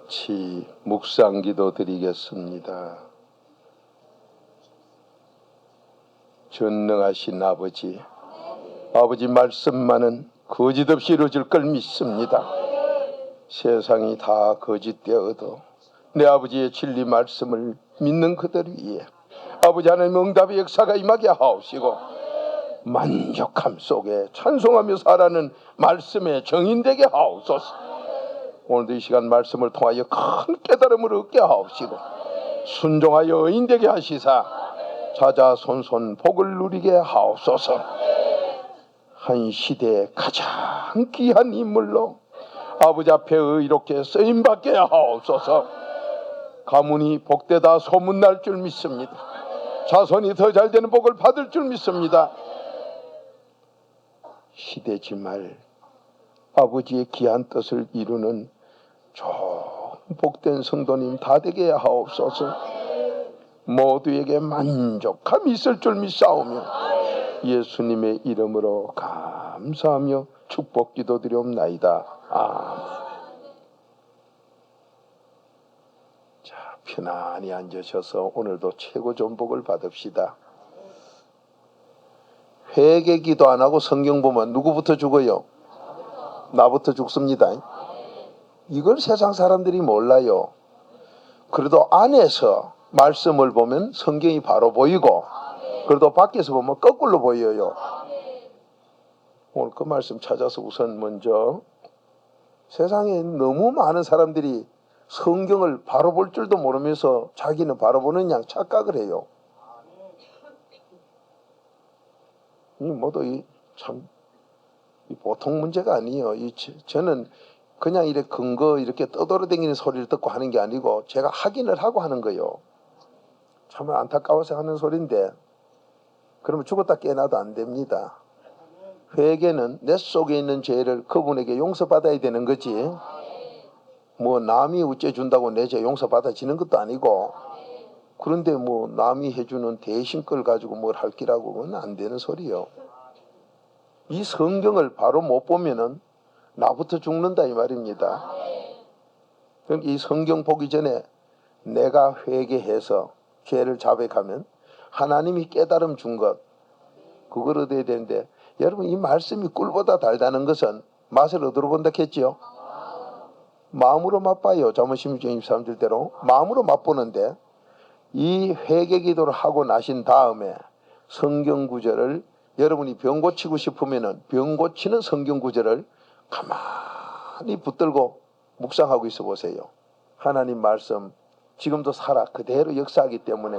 같이 묵상 기도 드리겠습니다. 전능하신 아버지, 아버지 말씀만은 거짓 없이 이루어질 걸 믿습니다. 세상이 다 거짓되어도 내 아버지의 진리 말씀을 믿는 그들 위에 아버지 하나님 응답의 역사가 임하게 하옵시고, 만족함 속에 찬송하며 살아가는 말씀의 정인되게 하옵소서. 오늘도 이 시간 말씀을 통하여 큰 깨달음을 얻게 하옵시고, 순종하여 의인되게 하시사 자자손손 복을 누리게 하옵소서. 한 시대의 가장 귀한 인물로 아버지 앞에 의롭게 쓰임받게 하옵소서. 가문이 복되다 소문날 줄 믿습니다. 자손이 더 잘되는 복을 받을 줄 믿습니다. 시대지말 아버지의 귀한 뜻을 이루는 좋은 복된 성도님 다 되게 하옵소서. 모두에게 만족함이 있을 줄 믿사오며 예수님의 이름으로 감사하며 축복 기도드리옵나이다. 아멘. 자, 편안히 앉으셔서 오늘도 최고 좋은 복을 받읍시다. 회개 기도 안 하고 성경 보면 누구부터 죽어요? 나부터 죽습니다. 이걸 세상 사람들이 몰라요. 그래도 안에서 말씀을 보면 성경이 바로 보이고, 그래도 밖에서 보면 거꾸로 보여요. 오늘 그 말씀 찾아서 우선 먼저, 세상에 너무 많은 사람들이 성경을 바로 볼 줄도 모르면서 자기는 바로 보는 양 착각을 해요. 이 모두 참 보통 문제가 아니에요. 저는 그냥 이렇게 근거 이렇게 떠돌아다니는 소리를 듣고 하는 게 아니고 제가 확인을 하고 하는 거예요. 참 안타까워서 하는 소리인데, 그러면 죽었다 깨어나도 안 됩니다. 회개는 내 속에 있는 죄를 그분에게 용서받아야 되는 거지, 뭐 남이 어째준다고 내 죄 용서받아지는 것도 아니고, 그런데 뭐 남이 해주는 대신 걸 가지고 뭘 할 기라고, 그건 안 되는 소리요. 이 성경을 바로 못 보면은 나부터 죽는다 이 말입니다. 그러니까 이 성경 보기 전에 내가 회개해서 죄를 자백하면 하나님이 깨달음 준 것, 그걸 얻어야 되는데, 여러분 이 말씀이 꿀보다 달다는 것은 맛을 어디로 본다 했지요? 마음으로 맛봐요. 잠언 16장 23절대로 마음으로 맛보는데, 이 회개 기도를 하고 나신 다음에 성경 구절을, 여러분이 병 고치고 싶으면은 병 고치는 성경 구절을 가만히 붙들고 묵상하고 있어 보세요. 하나님 말씀 지금도 살아 그대로 역사하기 때문에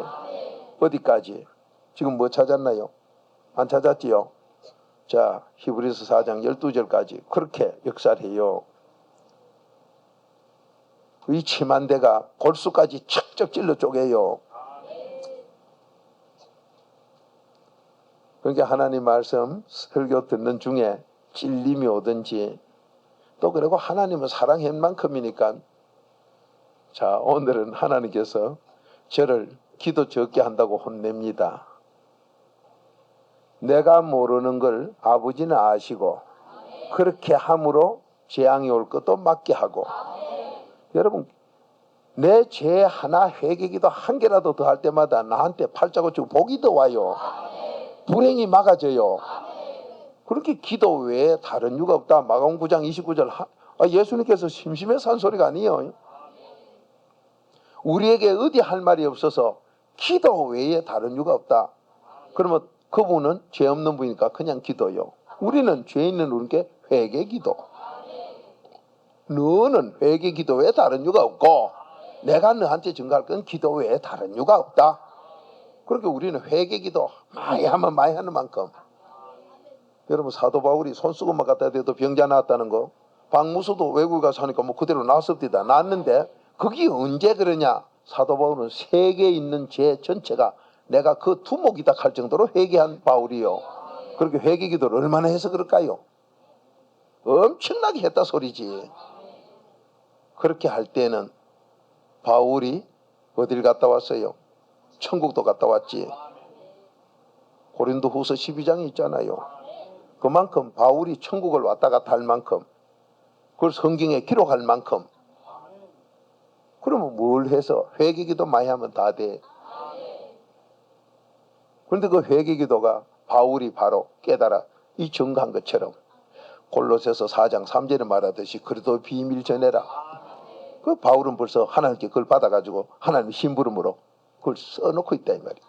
어디까지? 지금 뭐 찾았나요? 안 찾았지요? 자, 히브리서 4장 12절까지 그렇게 역사를 해요. 이 침한대가 골수까지 척척 찔러 쪼개요. 그러니까 하나님 말씀 설교 듣는 중에 찔림이 오든지, 또 그리고 하나님은 사랑한 만큼이니까, 자, 오늘은 하나님께서 저를 기도 적게 한다고 혼냅니다. 내가 모르는 걸 아버지는 아시고 그렇게 함으로 재앙이 올 것도 막게 하고, 여러분 내 죄 하나 회개기도 한 개라도 더 할 때마다 나한테 팔자고 주고 복이 더 와요. 불행이 막아져요. 그렇게 기도 외에 다른 이유가 없다. 마가복음 9장 29절 예수님께서 심심해서 한 소리가 아니에요. 우리에게 어디 할 말이 없어서 기도 외에 다른 이유가 없다. 그러면 그분은 죄 없는 분이니까 그냥 기도요. 우리는 죄 있는 우리께 회개 기도. 너는 회개 기도 외에 다른 이유가 없고, 내가 너한테 증거할 건 기도 외에 다른 이유가 없다. 그렇게 우리는 회개 기도 많이 하면 많이 하는 만큼. 여러분 사도 바울이 손수건만 갖다 대도 병자 나았다는 거, 박무수도 외국에 가서 하니까 뭐 그대로 나았습니다. 나았는데 그게 언제 그러냐? 사도 바울은 세계에 있는 죄 전체가 내가 그 두목이다 할 정도로 회개한 바울이요. 그렇게 회개 기도를 얼마나 해서 그럴까요? 엄청나게 했다 소리지. 그렇게 할 때는 바울이 어딜 갔다 왔어요? 천국도 갔다 왔지. 고린도후서 12장에 있잖아요. 그만큼 바울이 천국을 왔다 갔다 할 만큼, 그걸 성경에 기록할 만큼 그러면 뭘 해서 회개기도 많이 하면 다 돼. 그런데 그 회개기도가 바울이 바로 깨달아 이 증거한 것처럼 골로새서 4장 3절에 말하듯이 그래도 비밀 전해라. 그 바울은 벌써 하나님께 그걸 받아가지고 하나님의 심부름으로 그걸 써놓고 있다 이 말이야.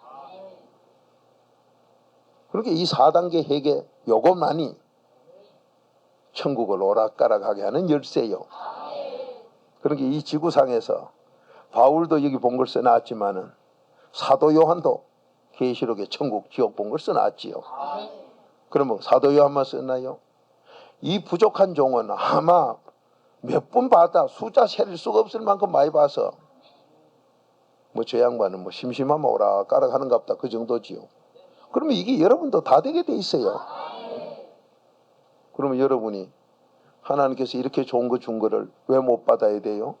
그러니까 이 4단계 회개 요것만이 천국을 오락가락하게 하는 열쇠요. 그러니까 이 지구상에서 바울도 여기 본 걸 써놨지만은 사도 요한도 계시록에 천국 지옥 본 걸 써놨지요. 그러면 사도 요한만 썼나요? 이 부족한 종은 아마 몇 번 봤다 숫자 세릴 수가 없을 만큼 많이 봐서 뭐 저 양반은 뭐 심심하면 오락가락 하는갑다 그 정도지요. 그러면 이게 여러분도 다 되게 돼 있어요. 그러면 여러분이 하나님께서 이렇게 좋은 거 준 거를 왜 못 받아야 돼요?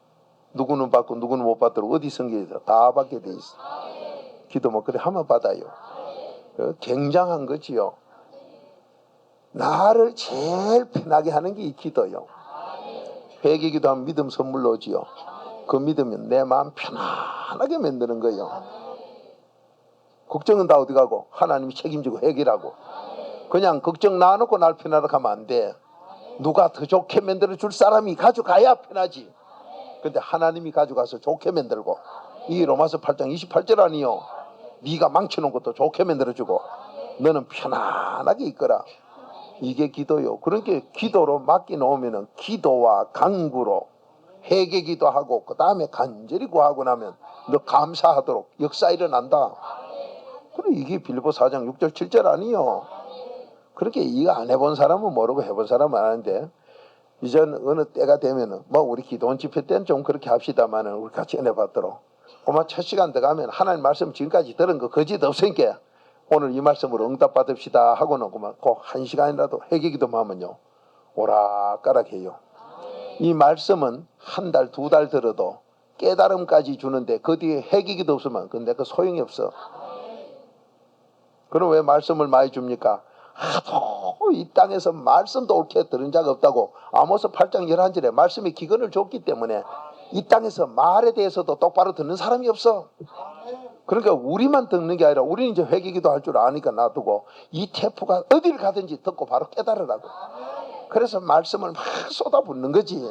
누구는 받고 누구는 못 받도록 어디 성경에서 다 받게 돼 있어. 기도만 그래 하면 받아요. 굉장한 거지요. 나를 제일 편하게 하는 게 이 기도요. 회개기도 하면 믿음 선물로 오지요. 그 믿으면 내 마음 편안하게 만드는 거예요. 걱정은 다 어디 가고 하나님이 책임지고 해결하고. 그냥 걱정 놔놓고 날 편하게 하면 안 돼. 누가 더 좋게 만들어 줄 사람이 가져가야 편하지. 근데 하나님이 가져가서 좋게 만들고. 이 로마서 8장 28절 아니요. 네가 망쳐놓은 것도 좋게 만들어주고 너는 편안하게 있거라. 이게 기도요. 그러니까 기도로 맡겨놓으면 기도와 간구로 회개기도 하고 그 다음에 간절히 구하고 나면 너 감사하도록 역사 일어난다. 그래 이게 빌립보 4장 6절 7절 아니요. 그렇게 이거 안 해본 사람은 모르고 해본 사람은 아는데 이전 어느 때가 되면은 뭐 우리 기도원 집회 때는 좀 그렇게 합시다만은 우리 같이 은혜 받도록 고마 첫 시간 더 가면 하나님 말씀 지금까지 들은 거 거짓 없으니까 오늘 이 말씀으로 응답 받읍시다 하고는 그만 꼭 한 시간이라도 회개기도만 하면요 오락가락해요. 이 말씀은 한 달, 두 달 들어도 깨달음까지 주는데 그 뒤에 회개기도 없으면 근데 그 소용이 없어. 그럼 왜 말씀을 많이 줍니까? 하도 이 땅에서 말씀도 옳게 들은 자가 없다고 아모스 8장 11절에 말씀의 기근을 줬기 때문에 이 땅에서 말에 대해서도 똑바로 듣는 사람이 없어. 그러니까 우리만 듣는 게 아니라 우리는 이제 회개기도 할 줄 아니까 놔두고 이 테프가 어딜 가든지 듣고 바로 깨달으라고. 그래서 말씀을 막 쏟아붓는 거지.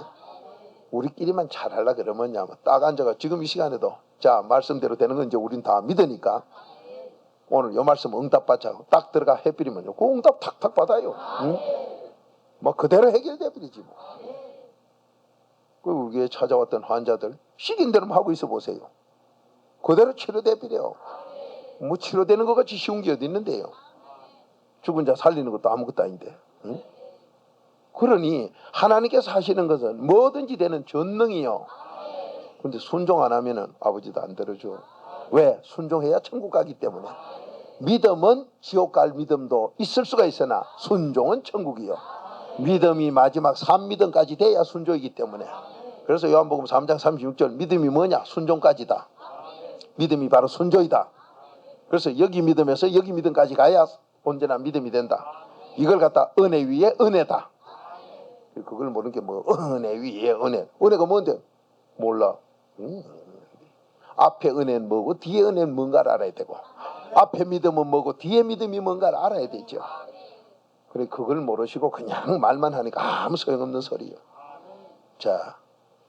우리끼리만 잘하려 그러면요 딱 앉아가 지금 이 시간에도 자 말씀대로 되는 건 이제 우린 다 믿으니까 오늘 요 말씀 응답받자 딱 들어가 해버리면요 그 응답 탁탁 받아요. 응? 뭐 그대로 해결돼 버리지 뭐. 그 우리에 찾아왔던 환자들 시킨 대로 하고 있어 보세요. 그대로 치료돼 버려. 뭐 치료되는 것 같이 쉬운 게 어디 있는데요. 죽은 자 살리는 것도 아무것도 아닌데. 응? 그러니 하나님께서 하시는 것은 뭐든지 되는 전능이요. 근데 순종 안 하면은 아버지도 안 들어줘. 왜? 순종해야 천국 가기 때문에. 믿음은 지옥 갈 믿음도 있을 수가 있으나 순종은 천국이요. 믿음이 마지막 3믿음까지 돼야 순종이기 때문에. 그래서 요한복음 3장 36절 믿음이 뭐냐? 순종까지다. 믿음이 바로 순종이다. 그래서 여기 믿음에서 여기 믿음까지 가야 언제나 믿음이 된다. 이걸 갖다 은혜 위에 은혜다. 그걸 모르는 게 뭐 은혜 위에 은혜. 은혜가 뭔데? 몰라. 앞에 은혜는 뭐고 뒤에 은혜는 뭔가를 알아야 되고 앞에 믿음은 뭐고 뒤에 믿음이 뭔가를 알아야 되죠. 그래 그걸 모르시고 그냥 말만 하니까 아무 소용없는 소리예요. 자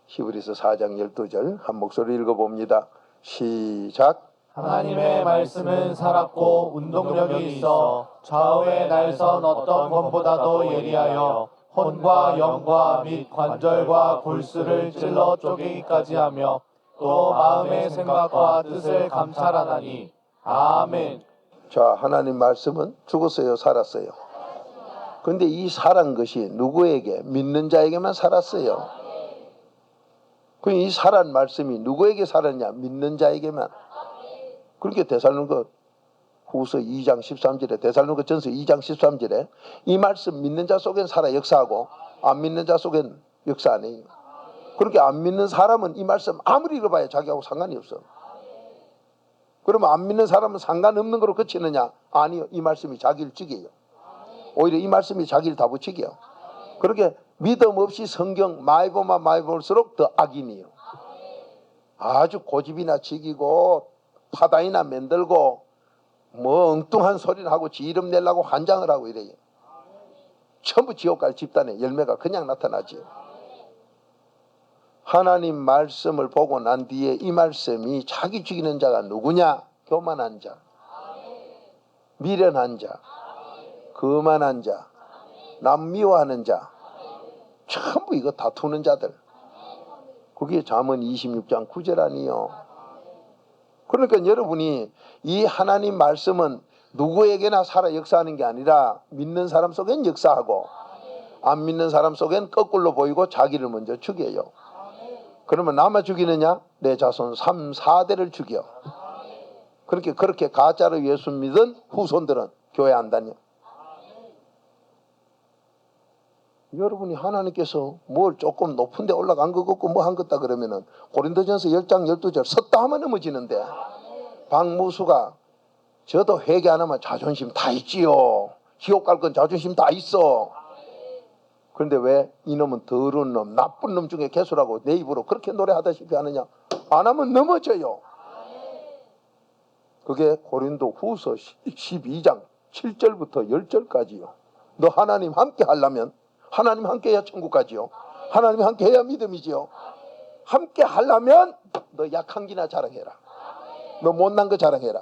히브리서 4장 12절 한 목소리 읽어봅니다. 시작. 하나님의 말씀은 살았고 운동력이 있어 좌우의 날선 어떤 검보다도 예리하여 혼과 영과 및 관절과 골수를 찔러 쪼개기까지 하며 또 마음의 생각과 뜻을 감찰하나니. 아멘. 자 하나님 말씀은 죽었어요 살았어요? 근데 이 살은 것이 누구에게? 믿는 자에게만 살았어요. 그럼 이 살한 말씀이 누구에게 살았냐? 믿는 자에게만. 그렇게 데살로니가 후서 2장 13절에 데살로니가 전서 2장 13절에 이 말씀 믿는 자 속엔 살아 역사하고 안 믿는 자 속엔 역사 안 해요. 그렇게 안 믿는 사람은 이 말씀 아무리 읽어봐야 자기하고 상관이 없어. 그러면 안 믿는 사람은 상관없는 거로 그치느냐? 아니요. 이 말씀이 자기를 죽여요. 오히려 이 말씀이 자기를 다 붙이게요. 그렇게 믿음 없이 성경 많이 보면 많이 볼수록 더 악인이에요. 아주 고집이나 지기고 파다이나 만들고 뭐 엉뚱한 소리를 하고 지 이름 내려고 환장을 하고 이래요. 전부 지옥 갈 집단의 열매가 그냥 나타나지. 하나님 말씀을 보고 난 뒤에 이 말씀이 자기 죽이는 자가 누구냐? 교만한 자, 미련한 자, 거만한 자, 남 미워하는 자, 전부 이거 다투는 자들. 그게 잠언 26장 9절 아니요. 그러니까 여러분이 이 하나님 말씀은 누구에게나 살아 역사하는 게 아니라 믿는 사람 속엔 역사하고 안 믿는 사람 속엔 거꾸로 보이고 자기를 먼저 죽여요. 그러면 남아 죽이느냐? 내 자손 3, 4대를 죽여. 그렇게 가짜로 예수 믿은 후손들은 교회 안 다녀. 여러분이 하나님께서 뭘 조금 높은 데 올라간 것 같고 뭐 한 것다 그러면은 고린도전서 10장 12절 섰다 하면 넘어지는데, 박무수가 저도 회개 안 하면 자존심 다 있지요. 지옥 갈 건 자존심 다 있어. 그런데 왜 이놈은 더러운 놈, 나쁜 놈 중에 개수라고 내 입으로 그렇게 노래하다시피 하느냐? 안 하면 넘어져요. 그게 고린도 후서 12장 7절부터 10절까지요. 너 하나님 함께 하려면 하나님 함께 해야 천국 가지요. 하나님 함께 해야 믿음이지요. 함께 하려면 너 약한 기나 자랑해라. 너 못난 거 자랑해라.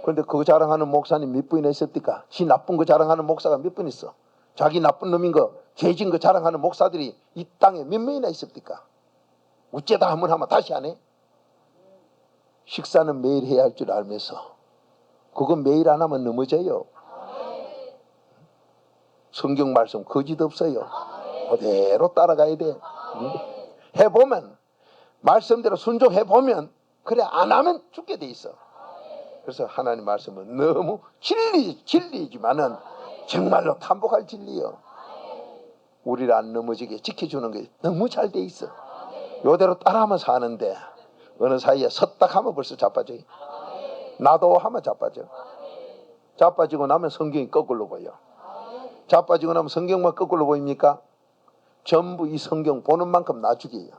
그런데 그거 자랑하는 목사님 몇 분이나 있었을까? 지 나쁜 거 자랑하는 목사가 몇 분 있어? 자기 나쁜 놈인 거, 죄진 거 자랑하는 목사들이 이 땅에 몇 명이나 있습니까? 어째다 한번 하면 다시 안 해? 식사는 매일 해야 할 줄 알면서 그거 매일 안 하면 넘어져요. 성경 말씀 거짓 없어요. 그대로 따라가야 돼. 해보면, 말씀대로 순종해보면, 그래 안 하면 죽게 돼 있어. 그래서 하나님 말씀은 너무 진리지만은 정말로 탐복할 진리요. 우리를 안 넘어지게 지켜주는 게 너무 잘 돼 있어. 요대로 따라하면 사는데 어느 사이에 섰다 하면 벌써 자빠져. 나도 하면 자빠져. 자빠지고 나면 성경이 거꾸로 보여. 자빠지고 나면 성경만 거꾸로 보입니까? 전부 이 성경 보는 만큼 나 죽여요.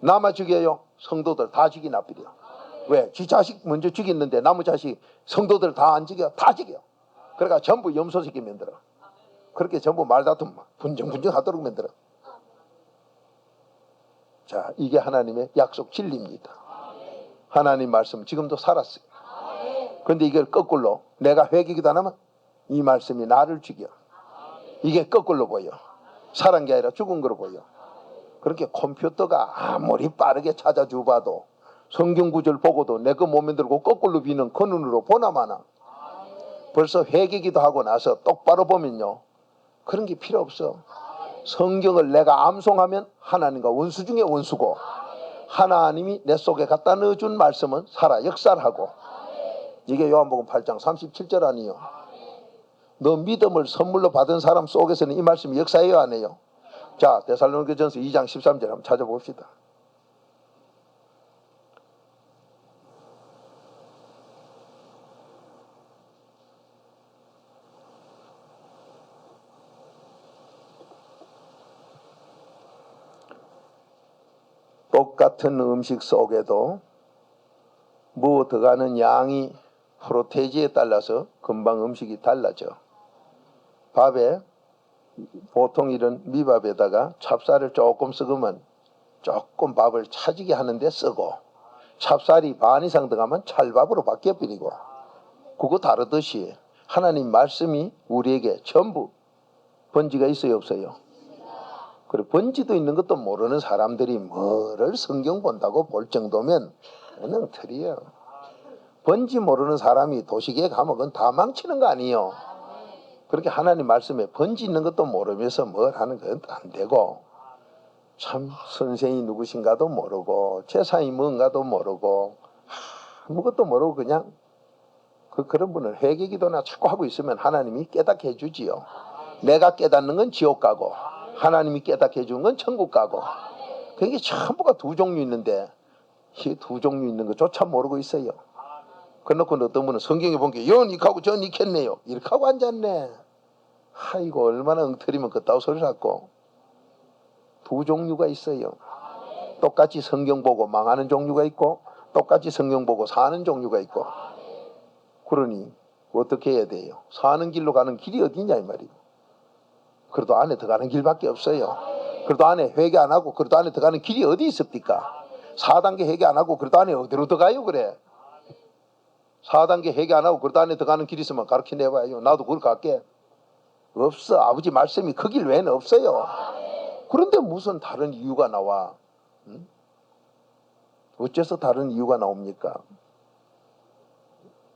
나만 죽여요. 성도들 다 죽이 나버려. 왜? 지 자식 먼저 죽였는데 나무 자식 성도들 다 안 죽여? 다 죽여. 그러니까 전부 염소새끼 만들어. 그렇게 전부 말다툼 분정분정 하도록 만들어. 자, 이게 하나님의 약속 진리입니다. 하나님 말씀 지금도 살았어요. 그런데 이걸 거꾸로 내가 회개기도 안 하면 이 말씀이 나를 죽여. 이게 거꾸로 보여. 살은 게 아니라 죽은 거로 보여. 그렇게 컴퓨터가 아무리 빠르게 찾아줘봐도 성경 구절 보고도 내 거 못 만들고 거꾸로 비는 그 눈으로 보나 마나. 벌써 회개기도 하고 나서 똑바로 보면요, 그런 게 필요 없어. 성경을 내가 암송하면 하나님과 원수 중에 원수고, 하나님이 내 속에 갖다 넣어준 말씀은 살아 역사하고. 이게 요한복음 8장 37절 아니요. 너 믿음을 선물로 받은 사람 속에서는 이 말씀이 역사해요, 안 해요? 자, 데살로니가전서 2장 13절 한번 찾아봅시다. 똑같은 음식 속에도 뭐 들어가는 양이 프로테이지에 따라서 금방 음식이 달라져. 밥에 보통 이런 미밥에다가 찹쌀을 조금 섞으면 조금 밥을 차지게 하는데 쓰고, 찹쌀이 반 이상 들어가면 찰밥으로 바뀌어버리고, 그거 다르듯이 하나님 말씀이 우리에게 전부 번지가 있어요, 없어요? 그리고 번지도 있는 것도 모르는 사람들이 뭐를 성경 본다고 볼 정도면 그냥 틀이에요. 번지 모르는 사람이 도시계에 가면 그건 다 망치는 거 아니에요. 그렇게 하나님 말씀에 번지 있는 것도 모르면서 뭘 하는 건 안 되고, 참 선생이 누구신가도 모르고 제사이 뭔가도 모르고 아무것도 모르고 그냥 그런 분은 회개기도나 자꾸 하고 있으면 하나님이 깨닫게 해주지요. 내가 깨닫는 건 지옥 가고 하나님이 깨닫게 해주는 건 천국 가고. 그게 전부가 두 종류 있는데 이 두 종류 있는 것조차 모르고 있어요. 그래놓고 어떤 분은 성경에 본 게 yon 이하고 전 이겠네요 이렇게 하고 앉았네. 아이고 얼마나 엉터리면 그따위 소리를 하고. 두 종류가 있어요. 똑같이 성경 보고 망하는 종류가 있고 똑같이 성경 보고 사는 종류가 있고. 그러니 어떻게 해야 돼요? 사는 길로 가는 길이 어디냐 이 말이에요. 그래도 안에 들어가는 길밖에 없어요. 그래도 안에 회개 안 하고 그래도 안에 들어가는 길이 어디 있습니까? 4단계 회개 안 하고 그래도 안에 어디로 들어가요 그래? 4단계 회개 안 하고 그래도 안에 들어가는 길이 있으면 가르쳐 내봐요. 나도 그걸 갈게. 없어. 아버지 말씀이 그 길 외에는 없어요. 그런데 무슨 다른 이유가 나와? 응? 어째서 다른 이유가 나옵니까?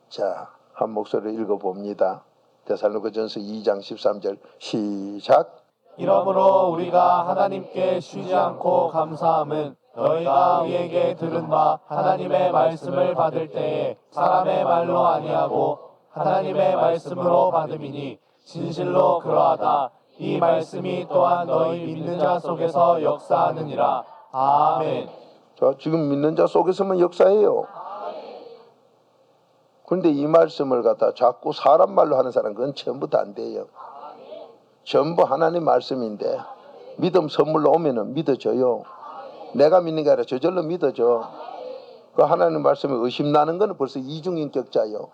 자, 한 목소리를 읽어봅니다. 데살로니가전서 2장 13절 시작. 이러므로 우리가 하나님께 쉬지 않고 감사함은 너희가 우리에게 들은 바 하나님의 말씀을 받을 때에 사람의 말로 아니하고 하나님의 말씀으로 받음이니 진실로 그러하다. 이 말씀이 또한 너희 믿는 자 속에서 역사하느니라. 아멘. 자, 지금 믿는 자 속에서만 역사해요. 그런데 이 말씀을 갖다 자꾸 사람 말로 하는 사람 그건 처음부터 안 돼요. 전부 하나님 말씀인데 믿음 선물로 오면은 믿어져요. 내가 믿는 게 아니라 저절로 믿어져. 그 하나님 말씀에 의심나는 거는 벌써 이중인격자요.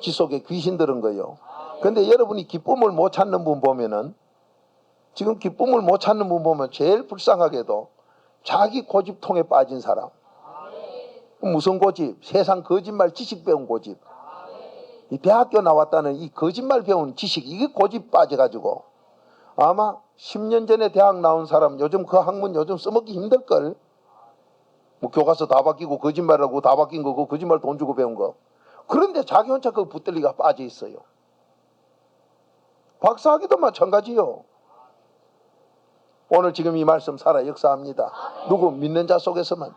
지 속에 귀신 들은 거요. 근데 여러분이 기쁨을 못 찾는 분 보면은 지금 기쁨을 못 찾는 분 보면 제일 불쌍하게도 자기 고집통에 빠진 사람. 무슨 고집? 세상 거짓말 지식 배운 고집. 이 대학교 나왔다는 이 거짓말 배운 지식 이게 고집 빠져가지고 아마 10년 전에 대학 나온 사람 요즘 그 학문 요즘 써먹기 힘들걸. 뭐 교과서 다 바뀌고 거짓말하고 다 바뀐 거고 거짓말 돈 주고 배운 거. 그런데 자기 혼자 그 붙들리가 빠져 있어요. 박사학위도 마찬가지요. 오늘 지금 이 말씀 살아 역사합니다. 누구 믿는 자 속에서만.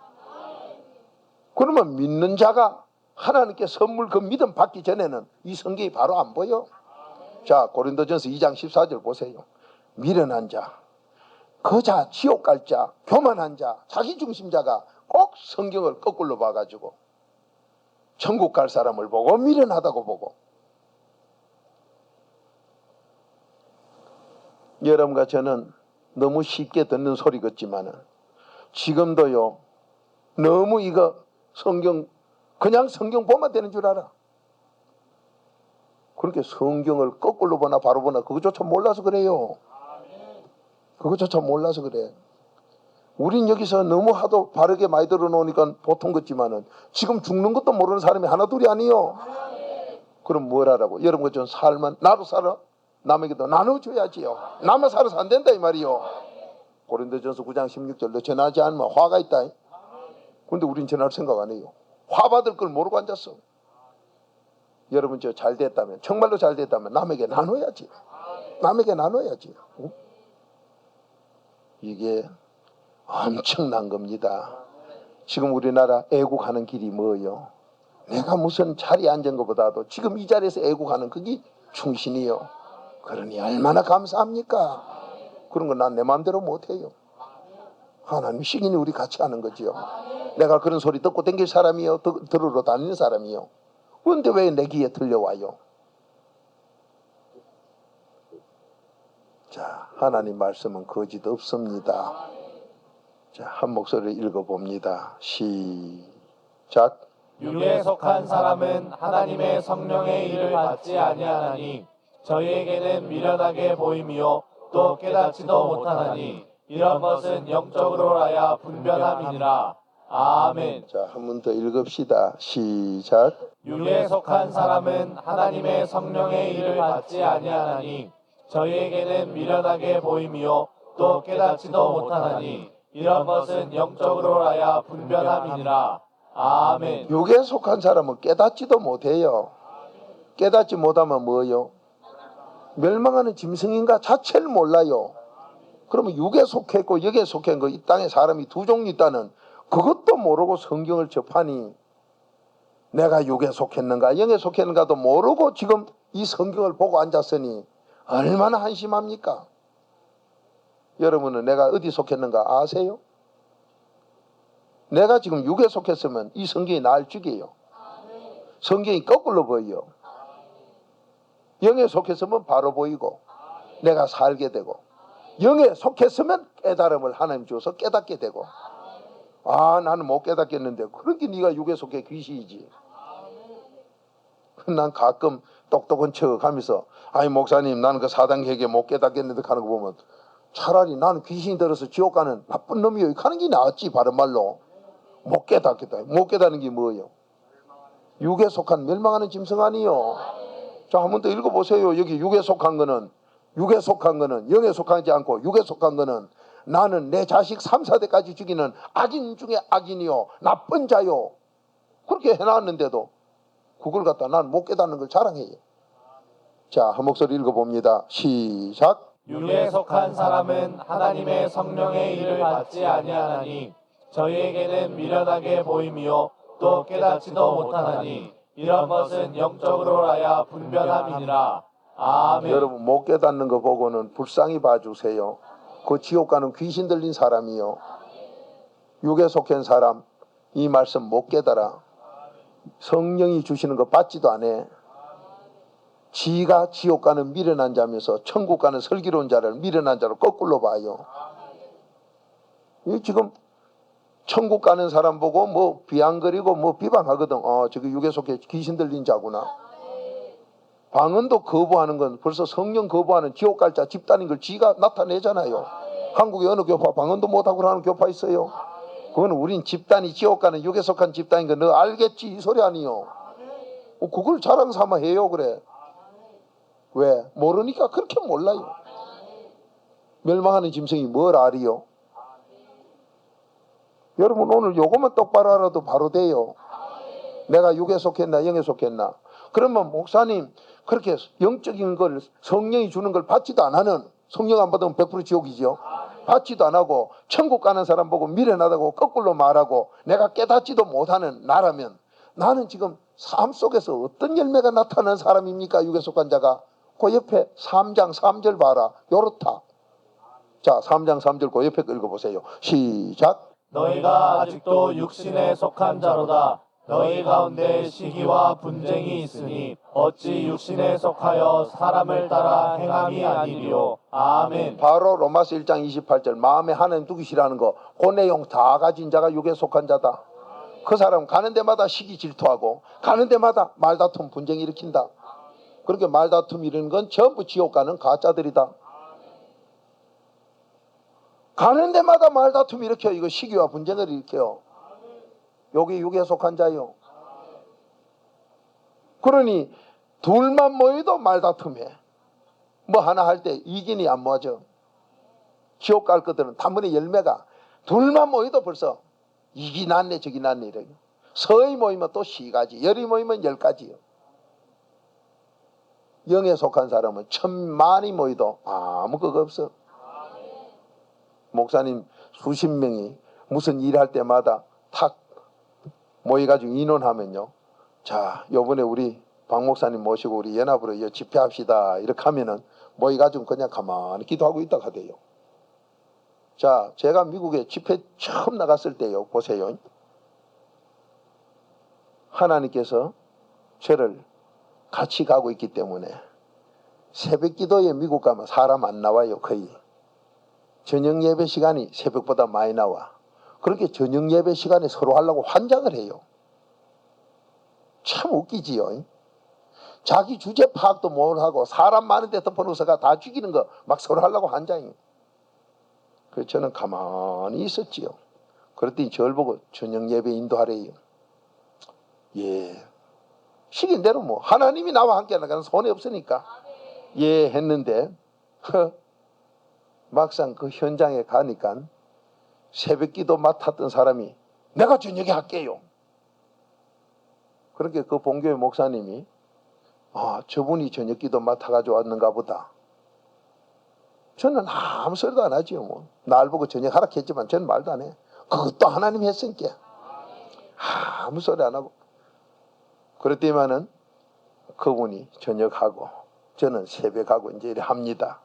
그러면 믿는 자가 하나님께 선물 그 믿음 받기 전에는 이 성경이 바로 안 보여. 자, 고린도전서 2장 14절 보세요. 미련한 자, 거자, 지옥 갈 자, 교만한 자, 자기중심자가 꼭 성경을 거꾸로 봐가지고 천국 갈 사람을 보고 미련하다고 보고. 여러분과 저는 너무 쉽게 듣는 소리 같지만은 지금도요 너무 이거 성경 그냥 성경 보면 되는 줄 알아. 그렇게 성경을 거꾸로 보나 바로 보나 그것조차 몰라서 그래요. 그것조차 몰라서 그래. 우린 여기서 너무 하도 바르게 많이 들어놓으니까 보통 같지만은 지금 죽는 것도 모르는 사람이 하나둘이 아니요. 그럼 뭘 하라고? 여러분 좀 살면 나도 살아. 남에게도 나눠줘야지요. 나만 살아서 안 된다 이 말이요. 고린도전서 9장 16절 너 전하지 않으면 화가 있다. 그런데 우린 전할 생각 안 해요. 화 받을 걸 모르고 앉았어. 여러분 저 잘 됐다면 정말로 잘 됐다면 남에게 나눠야지. 남에게 나눠야지. 응? 이게 엄청난 겁니다. 지금 우리나라 애국하는 길이 뭐예요? 내가 무슨 자리에 앉은 것보다도 지금 이 자리에서 애국하는 그게 충신이요. 그러니 얼마나 감사합니까? 그런 거 난 내 마음대로 못해요. 하나님 시기니 우리 같이 하는 거지요. 내가 그런 소리 듣고 댕길 사람이요. 들으러 다니는 사람이요. 그런데 왜 내 귀에 들려와요? 자, 하나님 말씀은 거짓 없습니다. 자, 한 목소리 읽어봅니다. 시작. 육에 속한 사람은 하나님의 성령의 일을 받지 아니하나니 저희에게는 미련하게 보임이요 또 깨닫지도 못하나니 이런 것은 영적으로라야 분별함이니라. 아멘. 자, 한 번 더 읽읍시다. 시작. 육에 속한 사람은 하나님의 성령의 일을 받지 아니하나니 저희에게는 미련하게 보임이요 또 깨닫지도 못하나니 이런 것은 영적으로라야 분별함이니라. 아멘. 육에 속한 사람은 깨닫지도 못해요. 깨닫지 못하면 뭐요? 멸망하는 짐승인가 자체를 몰라요. 그러면 육에 속했고 영에 속한 거 이 땅에 사람이 두 종류 있다는 그것도 모르고 성경을 접하니 내가 육에 속했는가 영에 속했는가도 모르고 지금 이 성경을 보고 앉았으니 얼마나 한심합니까? 여러분은 내가 어디 속했는가 아세요? 내가 지금 육에 속했으면 이 성경이 날 죽여요. 성경이 거꾸로 보여요. 영에 속했으면 바로 보이고 내가 살게 되고 영에 속했으면 깨달음을 하나님 주어서 깨닫게 되고 아, 나는 못 깨닫겠는데. 그러니까 네가 육에 속해 귀신이지. 난 가끔 똑똑한 척 하면서 아니 목사님 나는 그 사단계획에 못 깨닫겠는데 하는 거 보면 차라리 나는 귀신이 들어서 지옥 가는 나쁜 놈이요 하는 게 낫지. 바른 말로 못 깨닫겠다. 못 깨닫는 게 뭐예요? 육에 속한 멸망하는 짐승 아니요. 자, 한 번 더 읽어보세요. 여기 육에 속한 거는 영에 속하지 않고 육에 속한 거는 나는 내 자식 3, 4대까지 죽이는 악인 중에 악인이요 나쁜 자요. 그렇게 해놨는데도 그걸 갖다 난 못 깨닫는 걸 자랑해요. 자, 한 목소리 읽어봅니다. 시작. 육에 속한 사람은 하나님의 성령의 일을 받지 아니하나니 저희에게는 미련하게 보임이요 또 깨닫지도 못하나니 이런 것은 영적으로라야 분별함이니라. 아멘. 여러분 못 깨닫는 거 보고는 불쌍히 봐주세요. 그 지옥 가는 귀신 들린 사람이요 육에 속한 사람 이 말씀 못 깨달아. 성령이 주시는 거 받지도 않아. 지가 지옥 가는 미련한 자면서 천국 가는 슬기로운 자를 미련한 자로 거꾸로 봐요. 이 지금 천국 가는 사람 보고 뭐 비앙거리고 뭐 비방하거든. 저기 육에 속해 귀신 들린 자구나. 방언도 거부하는 건 벌써 성령 거부하는 지옥 갈 자 집단인 걸 지가 나타내잖아요. 한국의 어느 교파 방언도 못하고 하는 교파 있어요. 그건 우린 집단이 지옥 가는 육에 속한 집단인 거 너 알겠지 이 소리 아니요. 그걸 자랑 삼아 해요. 그래. 왜? 모르니까 그렇게 몰라요. 멸망하는 짐승이 뭘 알이요? 여러분 오늘 요것만 똑바로 알아도 바로 돼요. 내가 육에 속했나 영에 속했나. 그러면 목사님 그렇게 영적인 걸 성령이 주는 걸 받지도 안 하는, 성령 안 받으면 100% 지옥이죠. 받지도 안 하고 천국 가는 사람 보고 미련하다고 거꾸로 말하고 내가 깨닫지도 못하는 나라면 나는 지금 삶 속에서 어떤 열매가 나타나는 사람입니까? 육에 속한 자가. 그 옆에 3장 3절 봐라. 요렇다. 자, 3장 3절 그 옆에 거 읽어보세요. 시작. 너희가 아직도 육신에 속한 자로다. 너희 가운데 시기와 분쟁이 있으니 어찌 육신에 속하여 사람을 따라 행함이 아니리요. 아멘. 바로 로마서 1장 28절 마음에 하나님 두기시라는 거 그 내용 다 가진 자가 육에 속한 자다. 그 사람 가는 데마다 시기 질투하고 가는 데마다 말다툼 분쟁 일으킨다. 그렇게 말다툼 이런 건 전부 지옥 가는 가짜들이다. 가는 데마다 말다툼 일으켜. 이거 시기와 분쟁을 일으켜요. 여기 육에 속한 자요. 그러니 둘만 모여도 말다툼해. 뭐 하나 할 때 이기니 안 모아져. 지옥 갈 것들은 단번에 열매가 둘만 모여도 벌써 이기 낫네 저기 낫네 이래. 서의 모이면 또 시가지, 열이 모이면 10가지요. 영에 속한 사람은 천만이 모여도 아무 것 없어. 목사님 수십 명이 무슨 일할 때마다 탁 모여가지고 인원하면요. 자, 요번에 우리 박 목사님 모시고 우리 연합으로 집회합시다. 이렇게 하면은 모여가지고 그냥 가만히 기도하고 있다 하대요. 자, 제가 미국에 집회 처음 나갔을 때요. 보세요. 하나님께서 저를 같이 가고 있기 때문에 새벽 기도에 미국 가면 사람 안 나와요. 거의. 저녁 예배 시간이 새벽보다 많이 나와. 그렇게 저녁 예배 시간에 서로 하려고 환장을 해요. 참 웃기지요. 자기 주제 파악도 못하고 사람 많은데 덮어놓고서가 다 죽이는 거 막 서로 하려고 환장해요. 그래서 저는 가만히 있었지요. 그랬더니 저를 보고 저녁 예배 인도하래요. 예. 시킨 대로 뭐 하나님이 나와 함께 나가는 손이 없으니까 예 했는데 막상 그 현장에 가니까 새벽 기도 맡았던 사람이 내가 저녁에 할게요. 그렇게 그 본교회 목사님이 저분이 저녁 기도 맡아가지고 왔는가 보다. 저는 아무 소리도 안 하지요. 뭐. 날 보고 저녁 하라 했지만 저는 말도 안 해. 그것도 하나님이 했으니까 아무 소리 안 하고. 그랬더니만은 그분이 저녁하고 저는 새벽하고 이제 이래 합니다.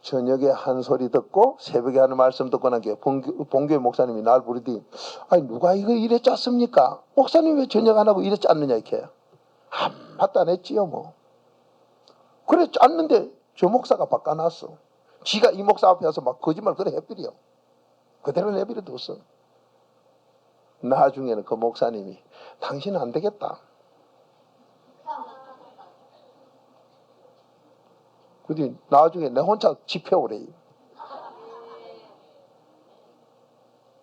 저녁에 한 소리 듣고 새벽에 하는 말씀 듣고 난 게 본교회 목사님이 날 부르더니 아니 누가 이거 이래 짰습니까? 목사님 왜 저녁 안 하고 이래 짰느냐 이렇게. 한마디도 안 했지요 뭐. 그래 짰는데 저 목사가 바꿔놨어. 지가 이 목사 앞에 와서 막 거짓말 그래 해버려. 그대로 내버려 뒀어. 나중에는 그 목사님이 당신은 안 되겠다. 근데 나중에 내 혼자 집회 오래.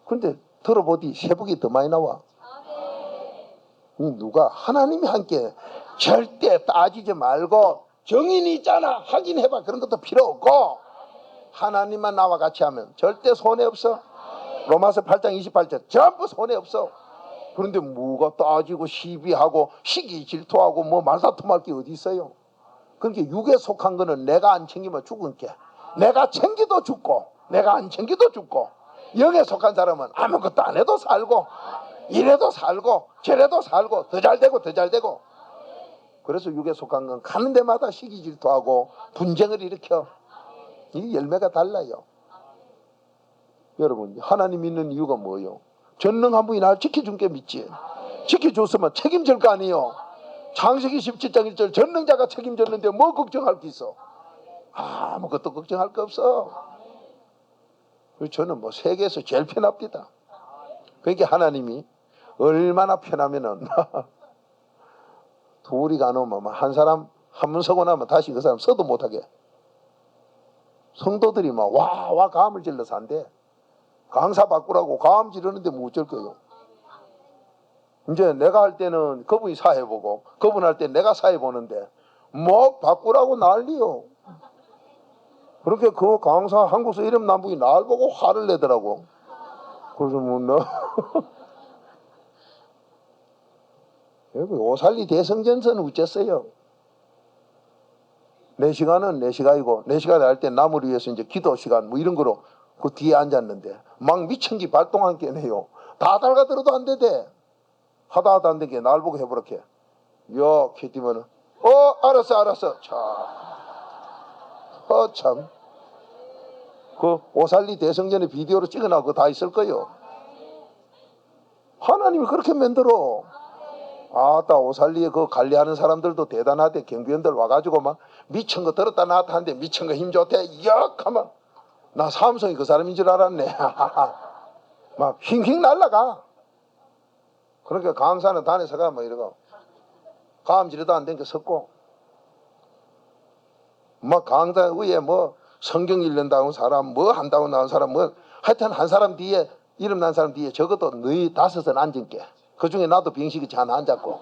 근데 들어보디 세복이 더 많이 나와. 누가 하나님이 함께 절대 따지지 말고 정인이 있잖아 확인해봐 그런 것도 필요 없고 하나님만 나와 같이 하면 절대 손해 없어. 로마서 8장 28절 전부 손해 없어. 그런데 뭐가 따지고 시비하고 시기 질투하고 뭐 말다툼할 게 어디 있어요. 그러니까 육에 속한 거는 내가 안 챙기면 죽은 게 내가 챙기도 죽고 내가 안 챙기도 죽고 영에 속한 사람은 아무것도 안 해도 살고 이래도 살고 저래도 살고 더 잘되고 더 잘되고. 그래서 육에 속한 건 가는 데마다 시기 질투하고 분쟁을 일으켜. 이 열매가 달라요. 여러분 하나님 믿는 이유가 뭐예요? 전능한 분이 나를 지켜준 게 믿지. 지켜줬으면 책임질 거 아니에요. 창세기 17장 1절 전능자가 책임졌는데 뭐 걱정할 게 있어. 아무것도 걱정할 거 없어. 저는 뭐 세계에서 제일 편합니다. 그러니까 하나님이 얼마나 편하면은 둘이 가놓으면 한 사람 한 번 서고 나면 다시 그 사람 서도 못하게. 성도들이 막 와 가음을 질러서 안 돼. 강사 바꾸라고 가음 지르는데 뭐 어쩔 거예요. 이제 내가 할 때는 그분이 사회보고 그분 할 때 내가 사회보는데 뭐 바꾸라고 난리요. 그렇게 그 강사 한국서 이름 남북이 날 보고 화를 내더라고. 그래서 뭐 너 여기 오살리 대성전서는 어쨌어요? 내 시간은 내 시간이고 내 시간에 할 때 남을 위해서 이제 기도 시간 뭐 이런 거로 그 뒤에 앉았는데 막 미천기 발동한 게 네요. 다 달가들어도 안 되대. 하다 안 되게 날 보고 해보라게. 야 캐티면은 알았어. 참. 그 오살리 대성전의 비디오로 찍어놔 그거 다 있을 거요. 하나님이 그렇게 만들어. 아따 오살리에 그 관리하는 사람들도 대단하대. 경비원들 와가지고 막 미친 거 들었다 놨다 하는데 미친 거 힘 좋대. 역 하면 나 삼성이 그 사람인 줄 알았네. 막 휙휙 날라가. 그러니까 강사는 단에서 가 뭐 이러고 가음질에도 안 된 게 섰고 막 강사 위에 뭐 성경 읽는다고 사람 뭐 한다고 나온 사람 뭐 하여튼 한 사람 뒤에 이름 난 사람 뒤에 적어도 너희 5은 앉은 게 그 중에 나도 빙식이 하나 앉았고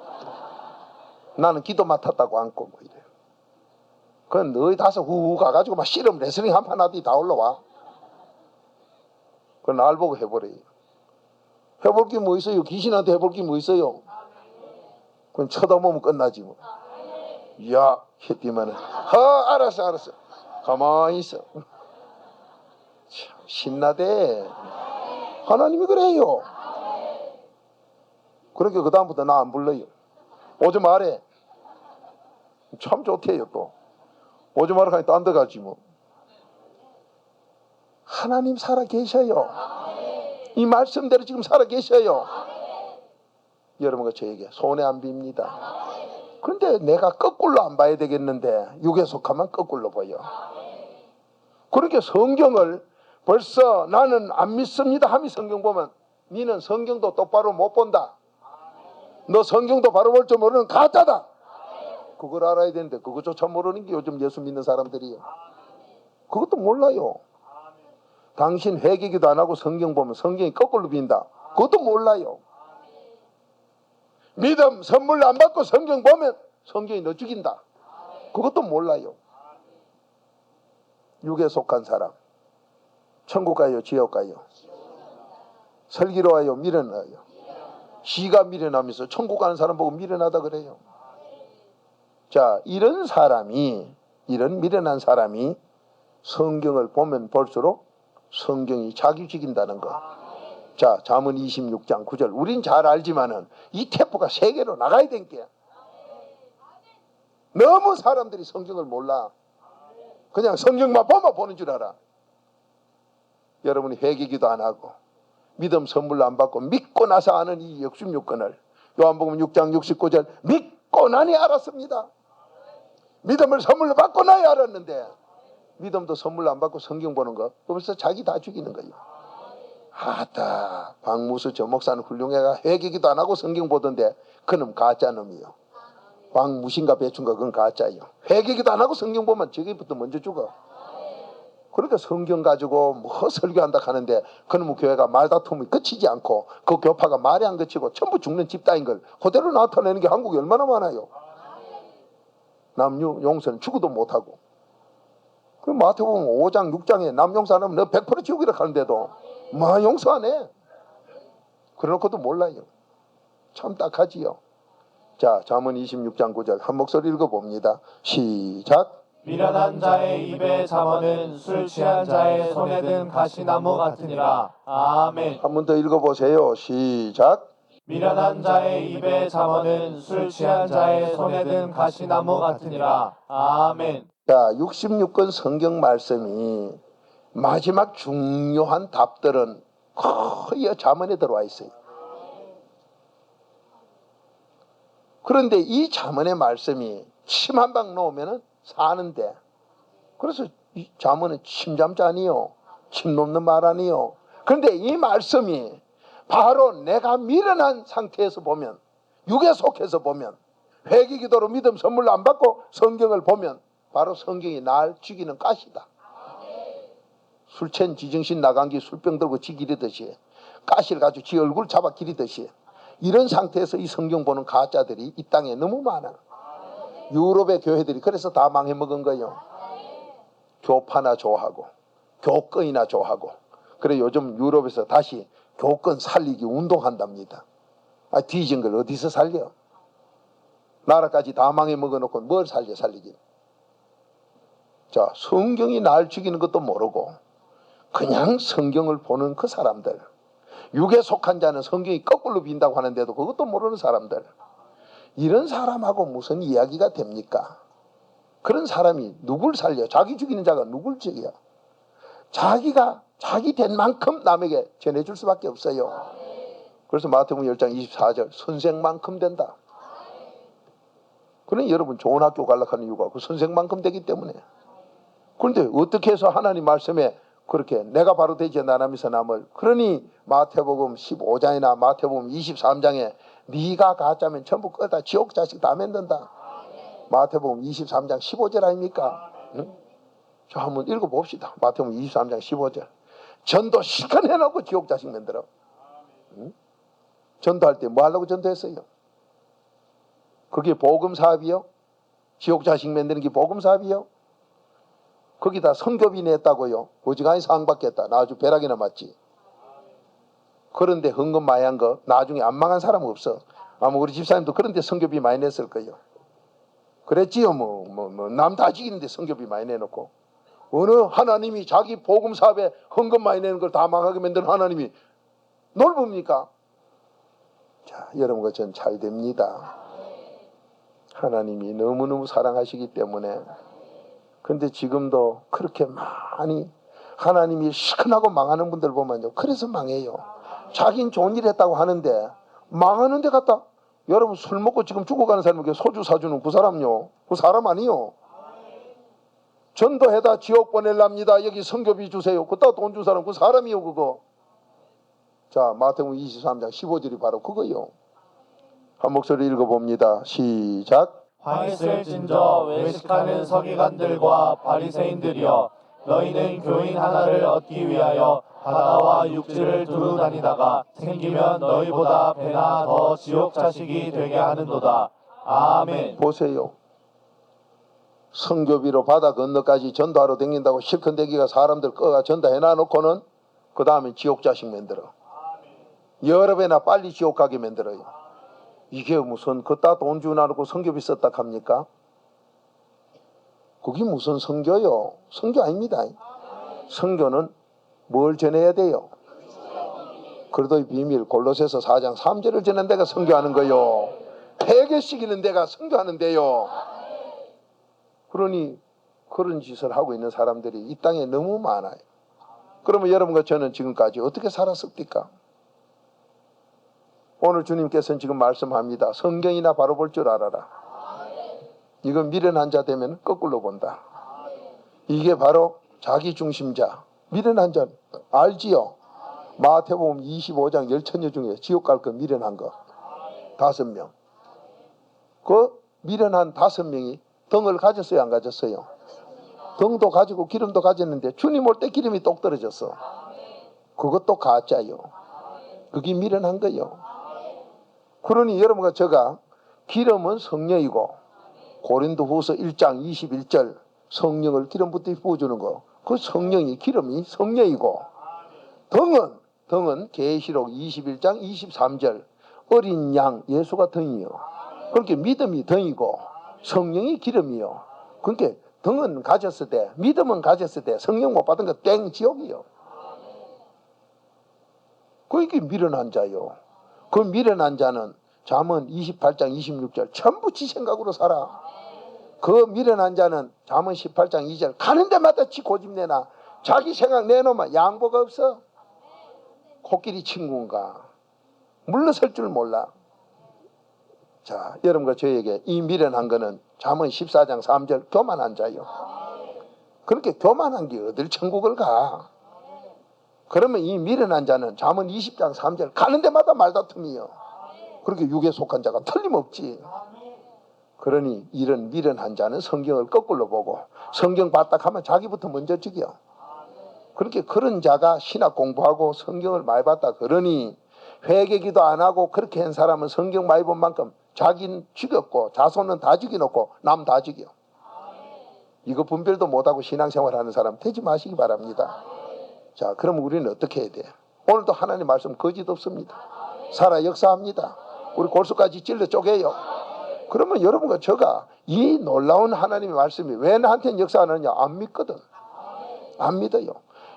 나는 기도 맡았다고 앉고 뭐 이래요. 그건 너희 5 후후 가가지고 막 씨름 레슬링 한 판 하더니 다 올라와. 그건 날 보고 해보래. 해볼 게 뭐 있어요? 귀신한테 해볼 게 뭐 있어요? 그건 쳐다보면 끝나지 뭐. 야 했더니만은 알았어 가만히 있어. 참 신나대. 하나님이 그래요. 그러니까 그 다음부터 나 안 불러요. 오지 말해. 참 좋대요 또. 오지 말아 하니 딴 데 가지 뭐. 하나님 살아 계셔요. 이 말씀대로 지금 살아 계셔요. 여러분과 저에게 손해 안 빕니다. 그런데 내가 거꾸로 안 봐야 되겠는데 육에 속하면 거꾸로 보여. 그렇게 성경을 벌써 나는 안 믿습니다 하면 성경 보면 니는 성경도 똑바로 못 본다. 너 성경도 바로 볼 줄 모르는 가짜다. 그걸 알아야 되는데 그것조차 모르는 게 요즘 예수 믿는 사람들이에요. 그것도 몰라요. 당신 회개기도 안 하고 성경 보면 성경이 거꾸로 빈다. 그것도 몰라요. 믿음 선물 안 받고 성경 보면 성경이 너 죽인다. 그것도 몰라요. 육에 속한 사람 천국 가요 지옥 가요? 설기로 와요 미련하여? 지가 미련하면서 천국 가는 사람 보고 미련하다 그래요. 자 이런 미련한 사람이 성경을 보면 볼수록 성경이 자기 죽인다는 것. 자 잠언 26장 9절 우린 잘 알지만은 이 태포가 세계로 나가야 된 게 너무 사람들이 성경을 몰라. 그냥 성경만 보면 보는 줄 알아. 여러분이 회개기도 안 하고 믿음 선물로 안 받고 믿고 나서 아는 이 66권을 요한복음 6장 69절 믿고 나니 알았습니다. 믿음을 선물로 받고 나야 알았는데 믿음도 선물로 안 받고 성경 보는 거 그러면서 자기 다 죽이는 거예요. 아따 박무수 저 목사는 훌륭해가 회개기도 안 하고 성경 보던데 그놈 가짜 놈이요. 박무신가 배춘가 그건 가짜요. 회개기도 안 하고 성경 보면 저기부터 먼저 죽어. 그러니까 성경 가지고 뭐 설교한다 하는데 그놈의 교회가 말다툼이 그치지 않고 그 교파가 말이 안 그치고 전부 죽는 집단인 걸 그대로 나타내는 게 한국에 얼마나 많아요. 남 용서는 죽어도 못하고. 그 마태복음 5장 6장에 남 용서 안 하면 너 100% 지옥이라 하는데도 마 용서 안 해. 그러놓고도 몰라요. 참 딱하지요. 자, 잠언 26장 9절 한 목소리 읽어봅니다. 시작. 미련한 자의 입에 잠언은 술 취한 자의 손에 든 가시나무 같으니라. 아멘. 한 번 더 읽어보세요. 시작. 미련한 자의 입에 잠언은 술 취한 자의 손에 든 가시나무 같으니라. 아멘. 자, 66권 성경 말씀이 마지막 중요한 답들은 거의 잠언에 들어와 있어요. 그런데 이 잠언의 말씀이 침 한 방 놓으면 사는데, 그래서 이 잠언은 침잠자 아니요, 침 놓는 말 아니요. 그런데 이 말씀이 바로 내가 미련한 상태에서 보면, 육에 속해서 보면, 회개기도로 믿음 선물로 안 받고 성경을 보면 바로 성경이 날 죽이는 가시다. 술 취한 지정신 나간 게 술병 들고 지 기리듯이, 가시를 가지고 지 얼굴 잡아 기리듯이, 이런 상태에서 이 성경 보는 가짜들이 이 땅에 너무 많아. 유럽의 교회들이 그래서 다 망해먹은 거예요. 교파나 좋아하고 교권이나 좋아하고. 그래 요즘 유럽에서 다시 교권 살리기 운동한답니다. 뒤진 걸 어디서 살려? 나라까지 다 망해먹어 놓고 뭘 살리긴. 자, 성경이 날 죽이는 것도 모르고 그냥 성경을 보는 그 사람들, 육에 속한 자는 성경이 거꾸로 빈다고 하는데도 그것도 모르는 사람들, 이런 사람하고 무슨 이야기가 됩니까? 그런 사람이 누굴 살려? 자기 죽이는 자가 누굴 죽여? 자기가 자기 된 만큼 남에게 전해줄 수밖에 없어요. 그래서 마태복음 10장 24절 선생만큼 된다. 그러니 여러분 좋은 학교 가려고 하는 이유가 그 선생만큼 되기 때문에. 그런데 어떻게 해서 하나님 말씀에 그렇게 내가 바로 되지 않으면서 남을, 그러니 마태복음 15장이나 마태복음 23장에 네가 가짜면 전부 끄다 지옥 자식 다 만든다. 마태복음 23장 15절 아닙니까? 응? 자, 한번 읽어봅시다. 마태복음 23장 15절. 전도 실컷 해놓고 지옥 자식 만들어. 응? 전도할 때 뭐 하려고 전도했어요? 그게 복음 사업이요? 지옥 자식 만드는 게 복음 사업이요? 거기다 선교비 냈다고요. 어지간히 상 받겠다. 나 아주 벼락이나 맞지. 그런데 헌금 많이 한 거 나중에 안 망한 사람은 없어. 아마 우리 집사님도 그런데 선교비 많이 냈을 거예요. 그랬지요. 남 다 죽이는데 선교비 많이 내놓고. 어느 하나님이 자기 복음 사업에 헌금 많이 내는 걸 다 망하게 만드는 하나님이 넓습니까? 자, 여러분과 전 잘 됩니다. 하나님이 너무너무 사랑하시기 때문에. 그런데 지금도 그렇게 많이 하나님이 시큰하고 망하는 분들 보면요, 그래서 망해요. 자기는 좋은 일 했다고 하는데 망하는 데 갔다. 여러분 술 먹고 지금 죽어가는 사람에게 소주 사주는 그 사람요, 그 사람 아니요. 전도해다 지옥 보낼랍니다. 여기 선교비 주세요. 그따 돈 준 사람 그 사람이요 그거. 자, 마태복음 23장 15절이 바로 그거요. 한 목소리 읽어봅니다. 시작. 황했을진저 외식하는 서기관들과 바리새인들이여, 너희는 교인 하나를 얻기 위하여 바다와 육지를 두루 다니다가 생기면 너희보다 배나 더 지옥 자식이 되게 하는도다. 아멘. 보세요. 선교비로 바다 건너까지 전도하러 다닌다고 실컷 대기가 사람들 꺼가 전도해 놔놓고는 그 다음에 지옥 자식 만들어. 여러 배나 빨리 지옥 가게 만들어요. 이게 무슨 그따 돈 주놔놓고 선교비 썼다 합니까? 그게 무슨 선교요? 선교 아닙니다. 선교는 뭘 전해야 돼요? 그래도 비밀 골로새서 4장 3절을 전하는 데가 선교하는 거요. 회개시키는 데가 선교하는 데요. 그러니 그런 짓을 하고 있는 사람들이 이 땅에 너무 많아요. 그러면 여러분과 저는 지금까지 어떻게 살았습니까? 오늘 주님께서는 지금 말씀합니다. 성경이나 바로 볼 줄 알아라. 이건 미련한 자 되면 거꾸로 본다. 이게 바로 자기 중심자, 미련한 자 알지요? 마태복음 25장 열처녀 중에 지옥 갈 거 미련한 거 5명. 그 미련한 5명이 등을 가졌어요, 안 가졌어요? 등도 가지고 기름도 가졌는데 주님 올 때 기름이 똑 떨어졌어. 그것도 가짜요. 그게 미련한 거요. 그러니 여러분과 제가 기름은 성령이고 고린도후서 1장 21절 성령을 기름 붓듯이 부어주는 거, 그 성령이 기름이 성령이고, 등은 계시록 21장 23절 어린 양 예수가 등이요. 그렇게 믿음이 등이고 성령이 기름이요. 그러니까 등은 가졌을 때, 믿음은 가졌을 때 성령 못 받은 거 땡 지옥이요. 그게 미련한 자요. 그 미련한 자는 잠언 28장 26절 전부 지 생각으로 살아. 그 미련한 자는 잠언 18장 2절 가는 데마다 지 고집내나 자기 생각 내놓으면 양보가 없어. 코끼리 친구인가 물러설 줄 몰라. 자, 여러분과 저에게 이 미련한 거는 잠언 14장 3절 교만한 자요. 그렇게 교만한 게 어딜 천국을 가. 그러면 이 미련한 자는 잠언 20장 3절 가는 데마다 말다툼이요. 그렇게 육에 속한 자가 틀림없지. 그러니 이런 미련한 자는 성경을 거꾸로 보고 성경 봤다 하면 자기부터 먼저 죽여. 그렇게 그런 자가 신학 공부하고 성경을 많이 봤다 그러니 회개기도 안 하고 그렇게 한 사람은 성경 많이 본 만큼 자기는 죽였고 자손은 다 죽여놓고 남 다 죽여. 이거 분별도 못하고 신앙생활하는 사람 되지 마시기 바랍니다. 자, 그럼 우리는 어떻게 해야 돼? 오늘도 하나님 말씀 거짓 없습니다. 살아 역사합니다. 우리 골수까지 찔러 쪼개요. 그러면 여러분과 제가 이 놀라운 하나님의 말씀이 왜 나한테는 역사하느냐 안 믿거든. 안 믿어요.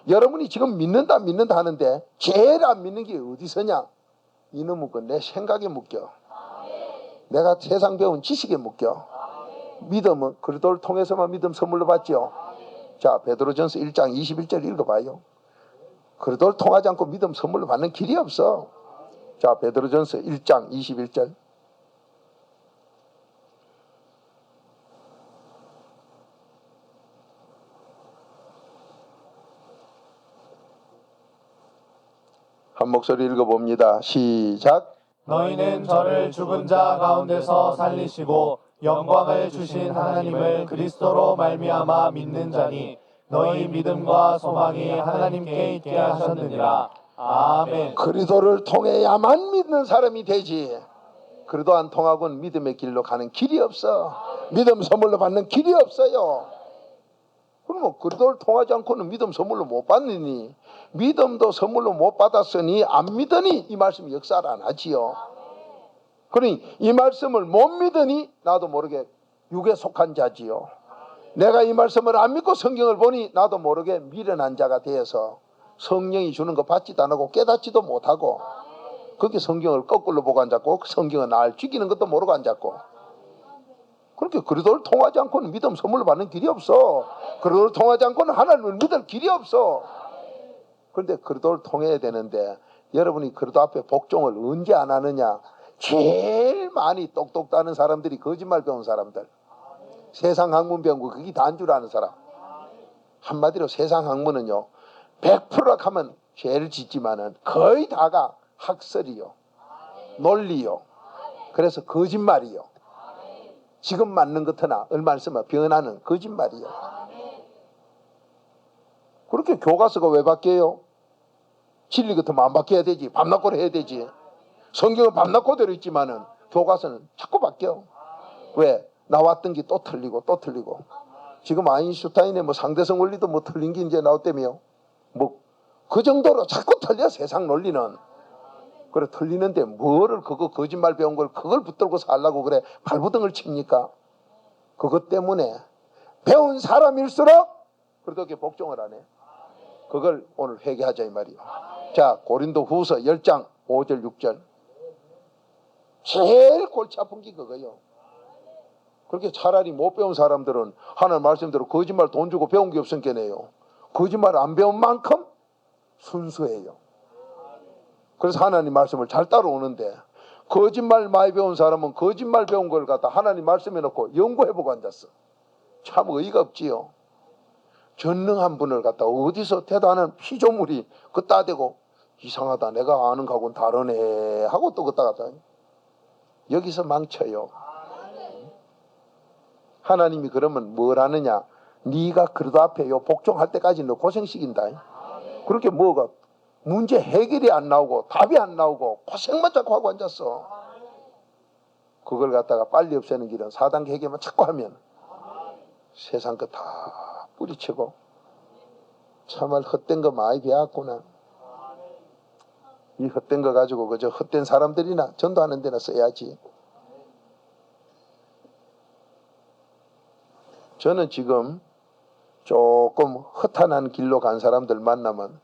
여러분이 지금 믿는다 하는데 제일 안 믿는 게 어디서냐? 이놈의 거 내 생각에 묶여. 내가 세상 배운 지식에 묶여. 믿음은 그리스도를 통해서만 믿음 선물로 받죠. 자, 베드로전서 1장 21절 읽어봐요. 그리스도를 통하지 않고 믿음 선물로 받는 길이 없어. 자, 베드로전서 1장 21절. 한 목소리 읽어봅니다. 시작. 너희는 저를 죽은 자 가운데서 살리시고 영광을 주신 하나님을 그리스도로 말미암아 믿는 자니 너희 믿음과 소망이 하나님께 있게 하셨느니라. 아멘. 그리스도를 통해야만 믿는 사람이 되지. 그리스도 안 통하고는 믿음의 길로 가는 길이 없어. 믿음 선물로 받는 길이 없어요. 그러면 그리스도를 통하지 않고는 믿음 선물로 못 받느니 믿음도 선물로 못 받았으니 안 믿으니 이 말씀이 역사를 안 하지요. 그러니 이 말씀을 못 믿으니 나도 모르게 육에 속한 자지요. 내가 이 말씀을 안 믿고 성경을 보니 나도 모르게 미련한 자가 되어서 성령이 주는 거 받지도 안 하고 깨닫지도 못하고 그렇게 성경을 거꾸로 보고 앉았고 성경은 날 죽이는 것도 모르고 앉았고 그렇게 그리스도를 통하지 않고는 믿음 선물을 받는 길이 없어. 그리스도를 통하지 않고는 하나님을 믿을 길이 없어. 그런데 그리스도를 통해야 되는데 여러분이 그리스도 앞에 복종을 언제 안 하느냐. 제일 많이 똑똑 따는 사람들이 거짓말 배운 사람들. 세상 학문 배운 거 그게 다인 줄 아는 사람. 한마디로 세상 학문은요 100%라 하면 죄를 짓지만은 거의 다가 학설이요 논리요 그래서 거짓말이요. 지금 맞는 것 하나 얼마 있으면 변하는 거짓말이요. 그렇게 교과서가 왜 바뀌어요? 진리 같으면 안 바뀌어야 되지. 밤낮고로 해야 되지. 성경은 밤낮고대로 있지만은 교과서는 자꾸 바뀌어. 왜? 나왔던 게 또 틀리고 또 틀리고. 지금 아인슈타인의 뭐 상대성 원리도 뭐 틀린 게 이제 나왔다며요. 뭐 그 정도로 자꾸 틀려 세상 논리는. 그래 틀리는데 뭐를 그거 거짓말 배운 걸 그걸 붙들고 살라고 그래 발부등을 칩니까? 그것 때문에 배운 사람일수록 그렇게 복종을 안 해. 그걸 오늘 회개하자 이 말이요. 자, 고린도후서 10장 5절 6절. 제일 골치 아픈 게 그거요. 그렇게 차라리 못 배운 사람들은 하나님 말씀대로 거짓말 돈 주고 배운 게 없으니까네요. 거짓말 안 배운 만큼 순수해요. 그래서 하나님 말씀을 잘 따라오는데 거짓말 많이 배운 사람은 거짓말 배운 걸 갖다 하나님 말씀해 놓고 연구해보고 앉았어. 참 의의가 없지요. 전능한 분을 갖다 어디서 대단한 피조물이 그 따대고 이상하다. 내가 아는 거하고는 다르네 하고 또 걷다 갔다. 여기서 망쳐요. 하나님이 그러면 뭘 하느냐? 네가 그릇 앞에 요 복종할 때까지 너 고생시킨다. 그렇게 뭐가 문제 해결이 안 나오고 답이 안 나오고 고생만 자꾸 하고 앉았어. 그걸 갖다가 빨리 없애는 길은 4단계 해결만 자꾸 하면 세상 거 다 뿌리치고 참말 헛된 거 많이 배웠구나. 이 헛된 거 가지고 그저 헛된 사람들이나 전도하는 데나 써야지. 저는 지금 조금 허탄한 길로 간 사람들 만나면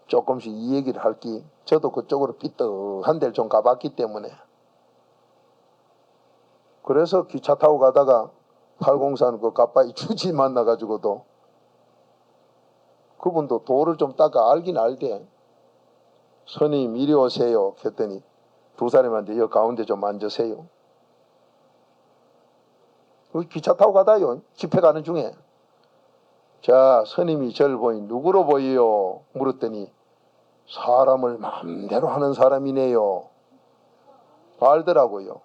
조금씩 이 얘기를 할기. 저도 그쪽으로 삐뚤한 데를 좀 가봤기 때문에. 그래서 기차 타고 가다가 803 그 가빠이 주지 만나가지고도 그분도 도를 좀 닦아 알긴 알대. 스님 이리 오세요 했더니 두 사람한테 여 가운데 좀 앉으세요. 기차 타고 가다요. 집회 가는 중에. 자, 스님이 저를 보니 누구로 보여요? 물었더니 사람을 마음대로 하는 사람이네요. 알더라고요.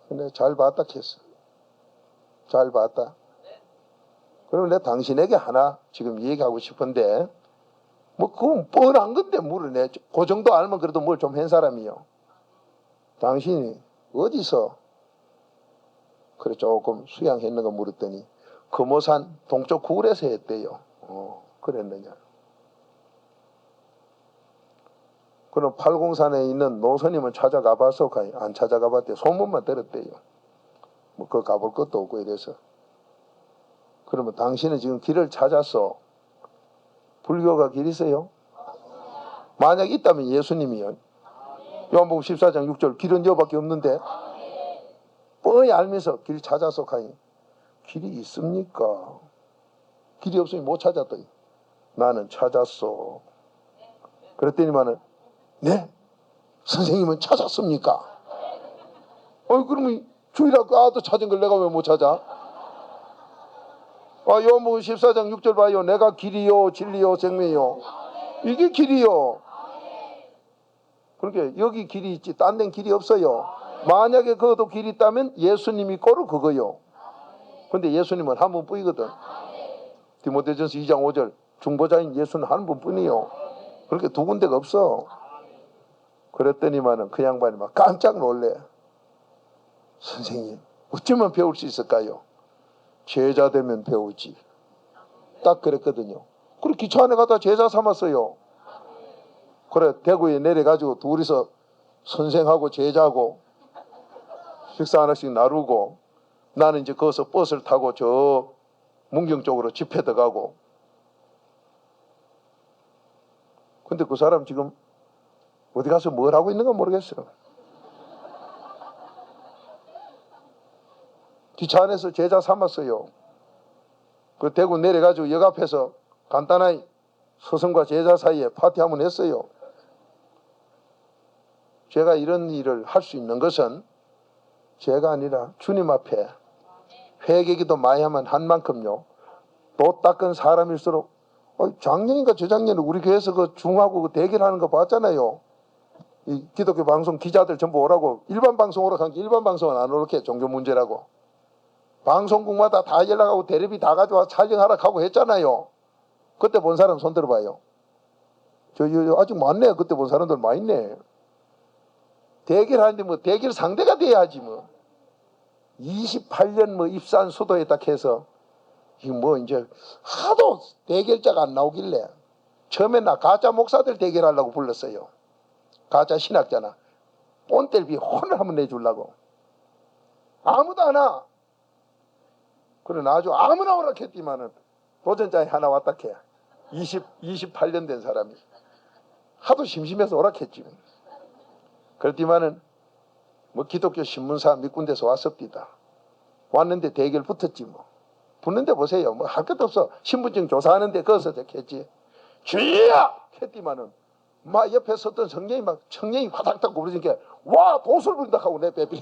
근데 잘 봤다 했어. 잘 봤다. 그럼 내가 당신에게 하나 지금 얘기하고 싶은데 뭐 그건 뻔한 건데 물으네. 그 정도 알면 그래도 뭘 좀 한 사람이요. 당신이 어디서 그래 조금 수양했는 거 물었더니 금오산 동쪽 구울에서 했대요. 그랬느냐. 그럼 803에 있는 노선님은 찾아가 봤어? 안 찾아가 봤대. 소문만 들었대요. 뭐 그거 가볼 것도 없고 이래서. 그러면 당신은 지금 길을 찾았어. 불교가 길 있어요? 만약 있다면 예수님이요. 요한복음 14장 6절 길은 여밖에 없는데 뻔히 알면서 길 찾아서 가니 길이 있습니까? 길이 없으니 못 찾았더니 나는 찾았어. 그랬더니만은 네? 선생님은 찾았습니까? 그러면 주일학교 아도 찾은 걸 내가 왜 못 찾아? 요한복음 14장 6절 봐요. 내가 길이요 진리요 생명이요. 이게 길이요. 그러니까 여기 길이 있지 딴 데는 길이 없어요. 만약에 그것도 길이 있다면 예수님이 꼬르 그거요. 근데 예수님은 한 분뿐이거든. 디모데전서 2장 5절 중보자인 예수는 한 분뿐이요. 그렇게 두 군데가 없어. 그랬더니만은 그 양반이 막 깜짝 놀래. 선생님 어쩌면 배울 수 있을까요? 제자 되면 배우지. 딱 그랬거든요. 그래 기차 안에 가다 제자 삼았어요. 그래 대구에 내려가지고 둘이서 선생하고 제자하고 식사 하나씩 나누고 나는 이제 거기서 버스를 타고 저 문경 쪽으로 집회 들어가고. 근데 그 사람 지금 어디 가서 뭘 하고 있는가 모르겠어요. 기차 안에서 제자 삼았어요. 그 대구 내려가지고 역 앞에서 간단하게 스승과 제자 사이에 파티 한번 했어요. 제가 이런 일을 할 수 있는 것은 제가 아니라 주님 앞에 회개기도 많이 하면 한 만큼요. 또 닦은 사람일수록 작년인가 저작년에 우리 교회에서 그 중하고 그 대결하는 거 봤잖아요. 이 기독교 방송 기자들 전부 오라고 일반 방송 오라고 한 게 일반 방송은 안 오렇게 종교 문제라고. 방송국마다 다 연락하고 대리비 다 가져와 촬영하라 하고 했잖아요. 그때 본 사람 손 들어봐요. 아직 많네. 그때 본 사람들 많이 있네. 대결하는데 뭐 대결 상대가 돼야지 뭐. 28년 뭐 입산 수도에 딱 해서 이 뭐 이제 하도 대결자가 안 나오길래 처음에 나 가짜 목사들 대결하려고 불렀어요. 가짜 신학자나 본텔비 혼을 한번 내주려고. 아무도 안 와. 그래 아주 아무나 오라 했지만은 도전자에 하나 왔다 캐. 28년 된 사람이 하도 심심해서 오라 했지. 그랬지만은 뭐 기독교 신문사 몇 군데서 왔습니다. 왔는데 대결 붙었지 뭐. 붙는데 보세요. 뭐 할 것도 없어. 신분증 조사하는데 거기서 했지. 주의야! 했지만은 막 옆에 섰던 성령이 막 청년이 화닥닥 구부러지니까 와 도술 부린다 하고 내 빼버려.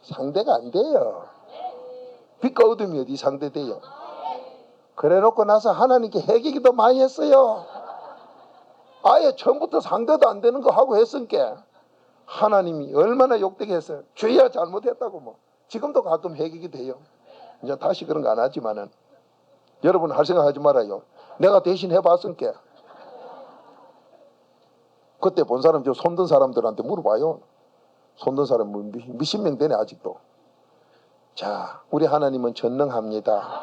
상대가 안 돼요. 빛과 어둠이 어디 상대돼요. 그래 놓고 나서 하나님께 회개기도 많이 했어요. 아예 처음부터 상대도 안 되는 거 하고 했으니까 하나님이 얼마나 욕되게 했어요. 죄야 잘못했다고 뭐. 지금도 가끔 회개기도 해요. 이제 다시 그런 거 안 하지만은 여러분 할 생각 하지 말아요. 내가 대신 해봤으니까. 그때 본 사람, 저 손든 사람들한테 물어봐요. 손든 사람 몇십 명 되네 아직도. 자, 우리 하나님은 전능합니다.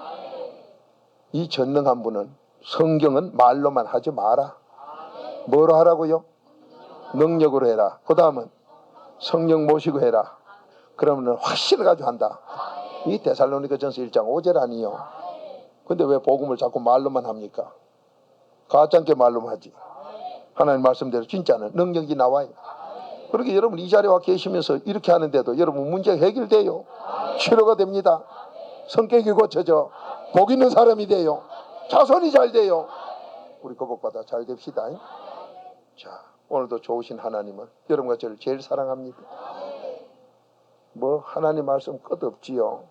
이 전능한 분은 성경은 말로만 하지 마라. 뭐로 하라고요? 능력으로 해라. 그 다음은 성령 모시고 해라. 그러면 확신을 가지고 한다. 이 데살로니가전서 1장 5절 아니요. 근데 왜 복음을 자꾸 말로만 합니까? 가짜게 말로만 하지. 하나님 말씀대로 진짜는 능력이 나와요. 그렇게 여러분 이 자리에 와 계시면서 이렇게 하는데도 여러분 문제가 해결돼요. 치료가 됩니다. 성격이 고쳐져. 복 있는 사람이 돼요. 자손이 잘 돼요. 우리 그것보다 잘 됩시다. 자, 오늘도 좋으신 하나님은 여러분과 저를 제일 사랑합니다. 뭐 하나님 말씀 끝없지요.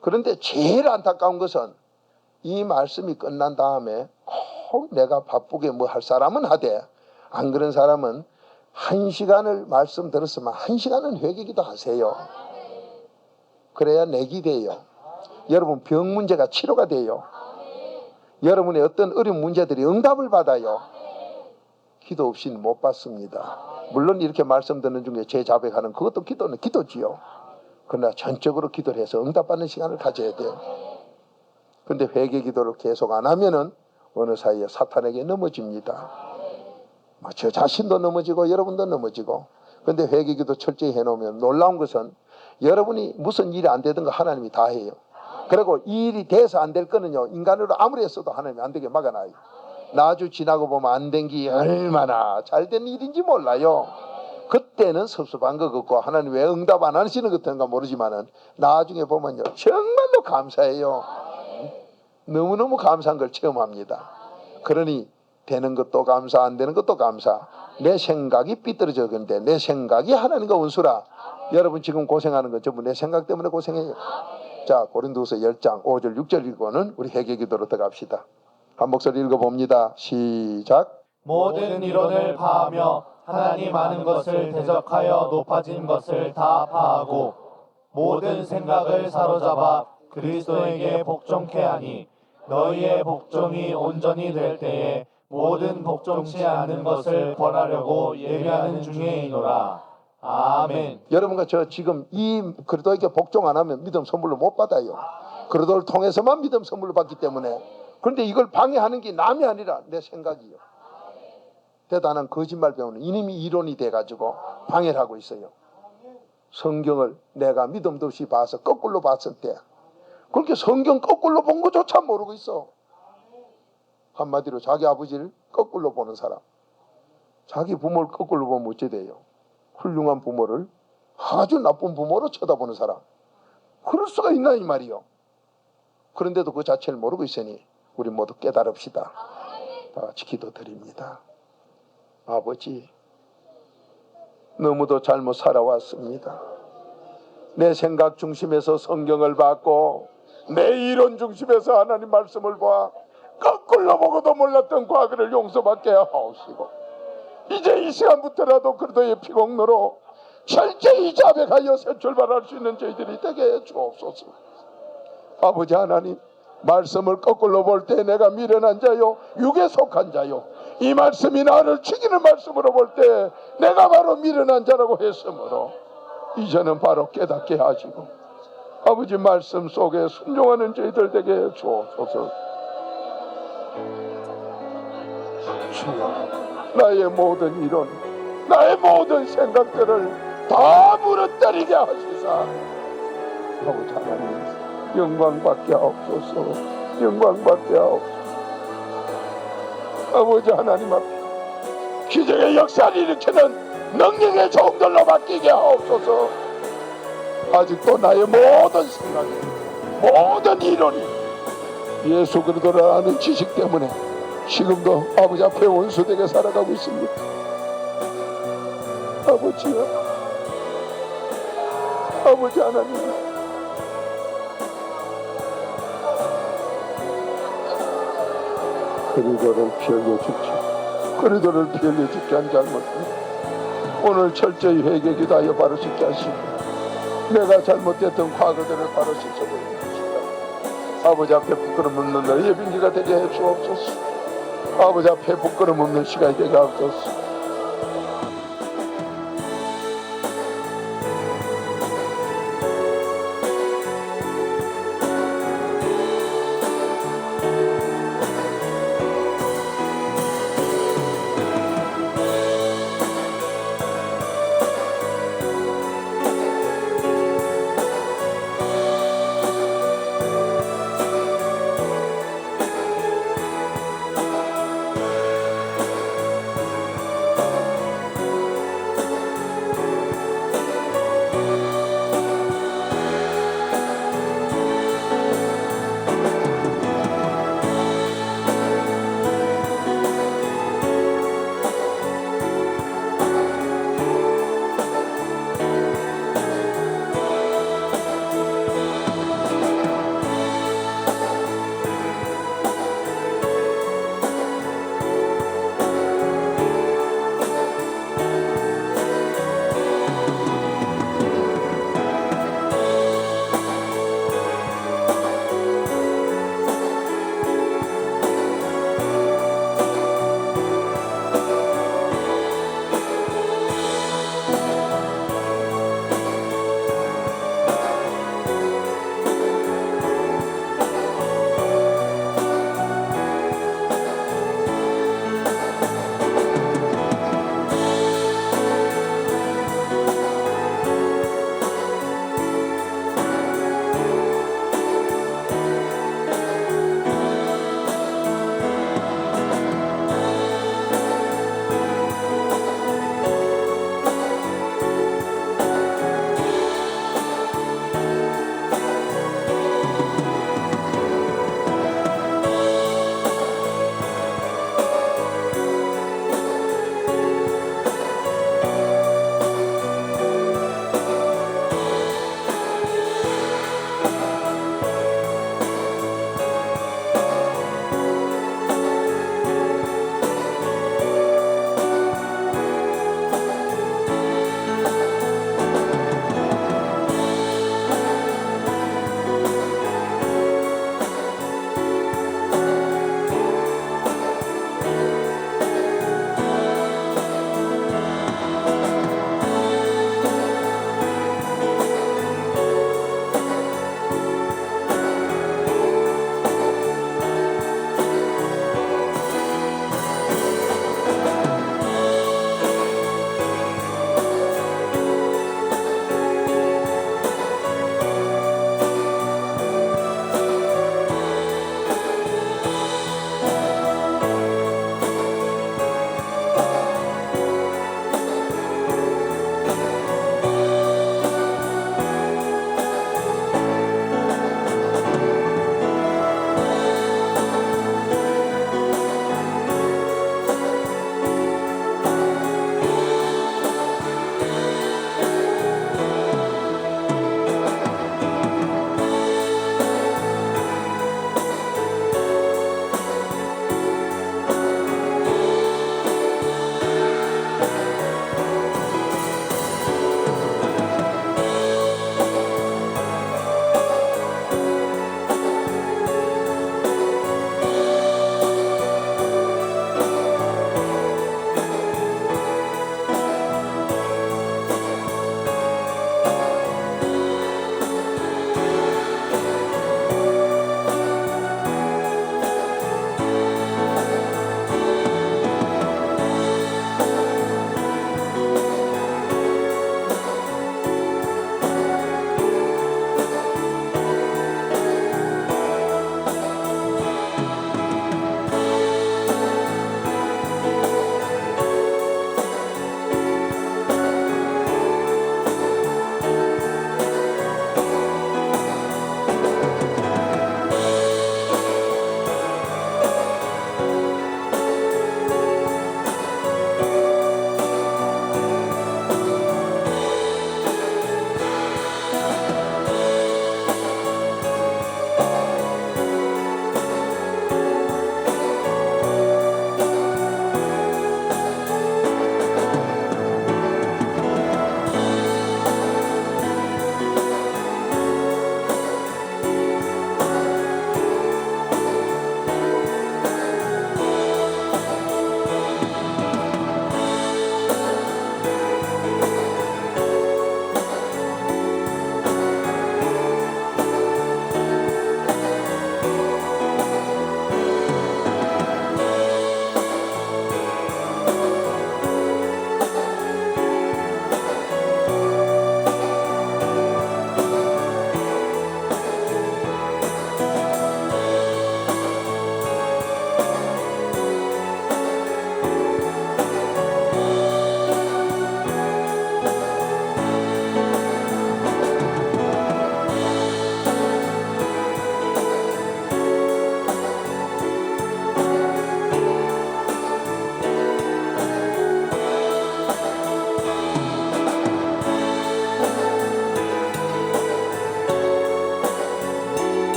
그런데 제일 안타까운 것은 이 말씀이 끝난 다음에 꼭 내가 바쁘게 뭐 할 사람은 하되 안 그런 사람은 1시간을 말씀 들었으면 1시간은 회개기도 하세요. 그래야 내기 돼요. 여러분 병 문제가 치료가 돼요. 여러분의 어떤 어려운 문제들이 응답을 받아요. 기도 없이는 못 받습니다. 물론 이렇게 말씀 듣는 중에 제 자백하는 그것도 기도는 기도지요. 그러나 전적으로 기도를 해서 응답받는 시간을 가져야 돼요. 근데 회개 기도를 계속 안 하면은 어느 사이에 사탄에게 넘어집니다. 저 자신도 넘어지고 여러분도 넘어지고. 근데 회개 기도 철저히 해놓으면 놀라운 것은 여러분이 무슨 일이 안 되든 거 하나님이 다 해요. 그리고 이 일이 돼서 안 될 거는요, 인간으로 아무리 했어도 하나님이 안 되게 막아놔요. 나주 지나고 보면 안 된 게 얼마나 잘된 일인지 몰라요. 그때는 섭섭한 것 같고 하나님 왜 응답 안 하시는 것 같은가 모르지만은 나중에 보면요 정말로 감사해요. 너무너무 감사한 걸 체험합니다. 그러니 되는 것도 감사, 안 되는 것도 감사. 내 생각이 삐뚤어져. 근데 내 생각이 하나님과 원수라. 여러분 지금 고생하는 건 전부 내 생각 때문에 고생해요. 자, 고린도후서 10장 5절 6절 읽고는 우리 회개 기도로 들어갑시다. 한 목소리 읽어봅니다. 시작. 모든 이론을 파하며 하나님 아는 것을 대적하여 높아진 것을 다 파하고 모든 생각을 사로잡아 그리스도에게 복종케 하니 너희의 복종이 온전히 될 때에 모든 복종치 않는 것을 벌하려고 예비하는 중에이노라. 아멘. 여러분과 저 지금 이 그리스도에게 복종 안 하면 믿음 선물로 못 받아요. 그리스도를 통해서만 믿음 선물로 받기 때문에. 그런데 이걸 방해하는 게 남이 아니라 내 생각이요. 대단한 거짓말 배우는 이놈이 이론이 돼가지고 방해를 하고 있어요. 성경을 내가 믿음도 없이 봐서 거꾸로 봤을 때 그렇게 성경 거꾸로 본 것조차 모르고 있어. 한마디로 자기 아버지를 거꾸로 보는 사람. 자기 부모를 거꾸로 보면 어찌 돼요? 훌륭한 부모를 아주 나쁜 부모로 쳐다보는 사람. 그럴 수가 있나 이 말이요. 그런데도 그 자체를 모르고 있으니 우리 모두 깨달읍시다. 다 같이 기도드립니다. 아버지, 너무도 잘못 살아왔습니다. 내 생각 중심에서 성경을 받고 내 이론 중심에서 하나님 말씀을 봐 거꾸로 보고도 몰랐던 과거를 용서받게 하옵시고 이제 이 시간부터라도 그리스도의 피공로로 철저히 자백하여 새 출발할 수 있는 저희들이 되게 해 주옵소서. 아버지 하나님, 말씀을 거꾸로 볼 때 내가 미련한 자요 육에 속한 자요 이 말씀이 나를 죽이는 말씀으로 볼 때 내가 바로 미련한 자라고 했으므로 이제는 바로 깨닫게 하시고 아버지 말씀 속에 순종하는 저희들 되게 해 주옵소서. 주여, 나의 모든 이론, 나의 모든 생각들을 다 무너뜨리게 하시사 아버지 하나님 영광받게 하옵소서. 영광받게 하옵소서. 아버지 하나님 앞에 기적의 역사를 일으키는 능력의 종들로 바뀌게 하옵소서. 아직도 나의 모든 생각이 모든 이론이 예수 그리스도를 아는 지식 때문에 지금도 아버지 앞에 원수되게 살아가고 있습니다. 아버지요, 아버지 하나님, 그리도를 피하게 주십시오. 그리도를 피하게 주십시오. 한 잘못은 오늘 철저히 회개 기도하여 바로 씻게 하시고 내가 잘못했던 과거들을 바로 씻어버립시다. 아버지 앞에 부끄럼 없는 너희의 빈기가 되게 해 주옵소서. 아버지 앞에 부끄럼 없는 시간이 되게 하옵소서.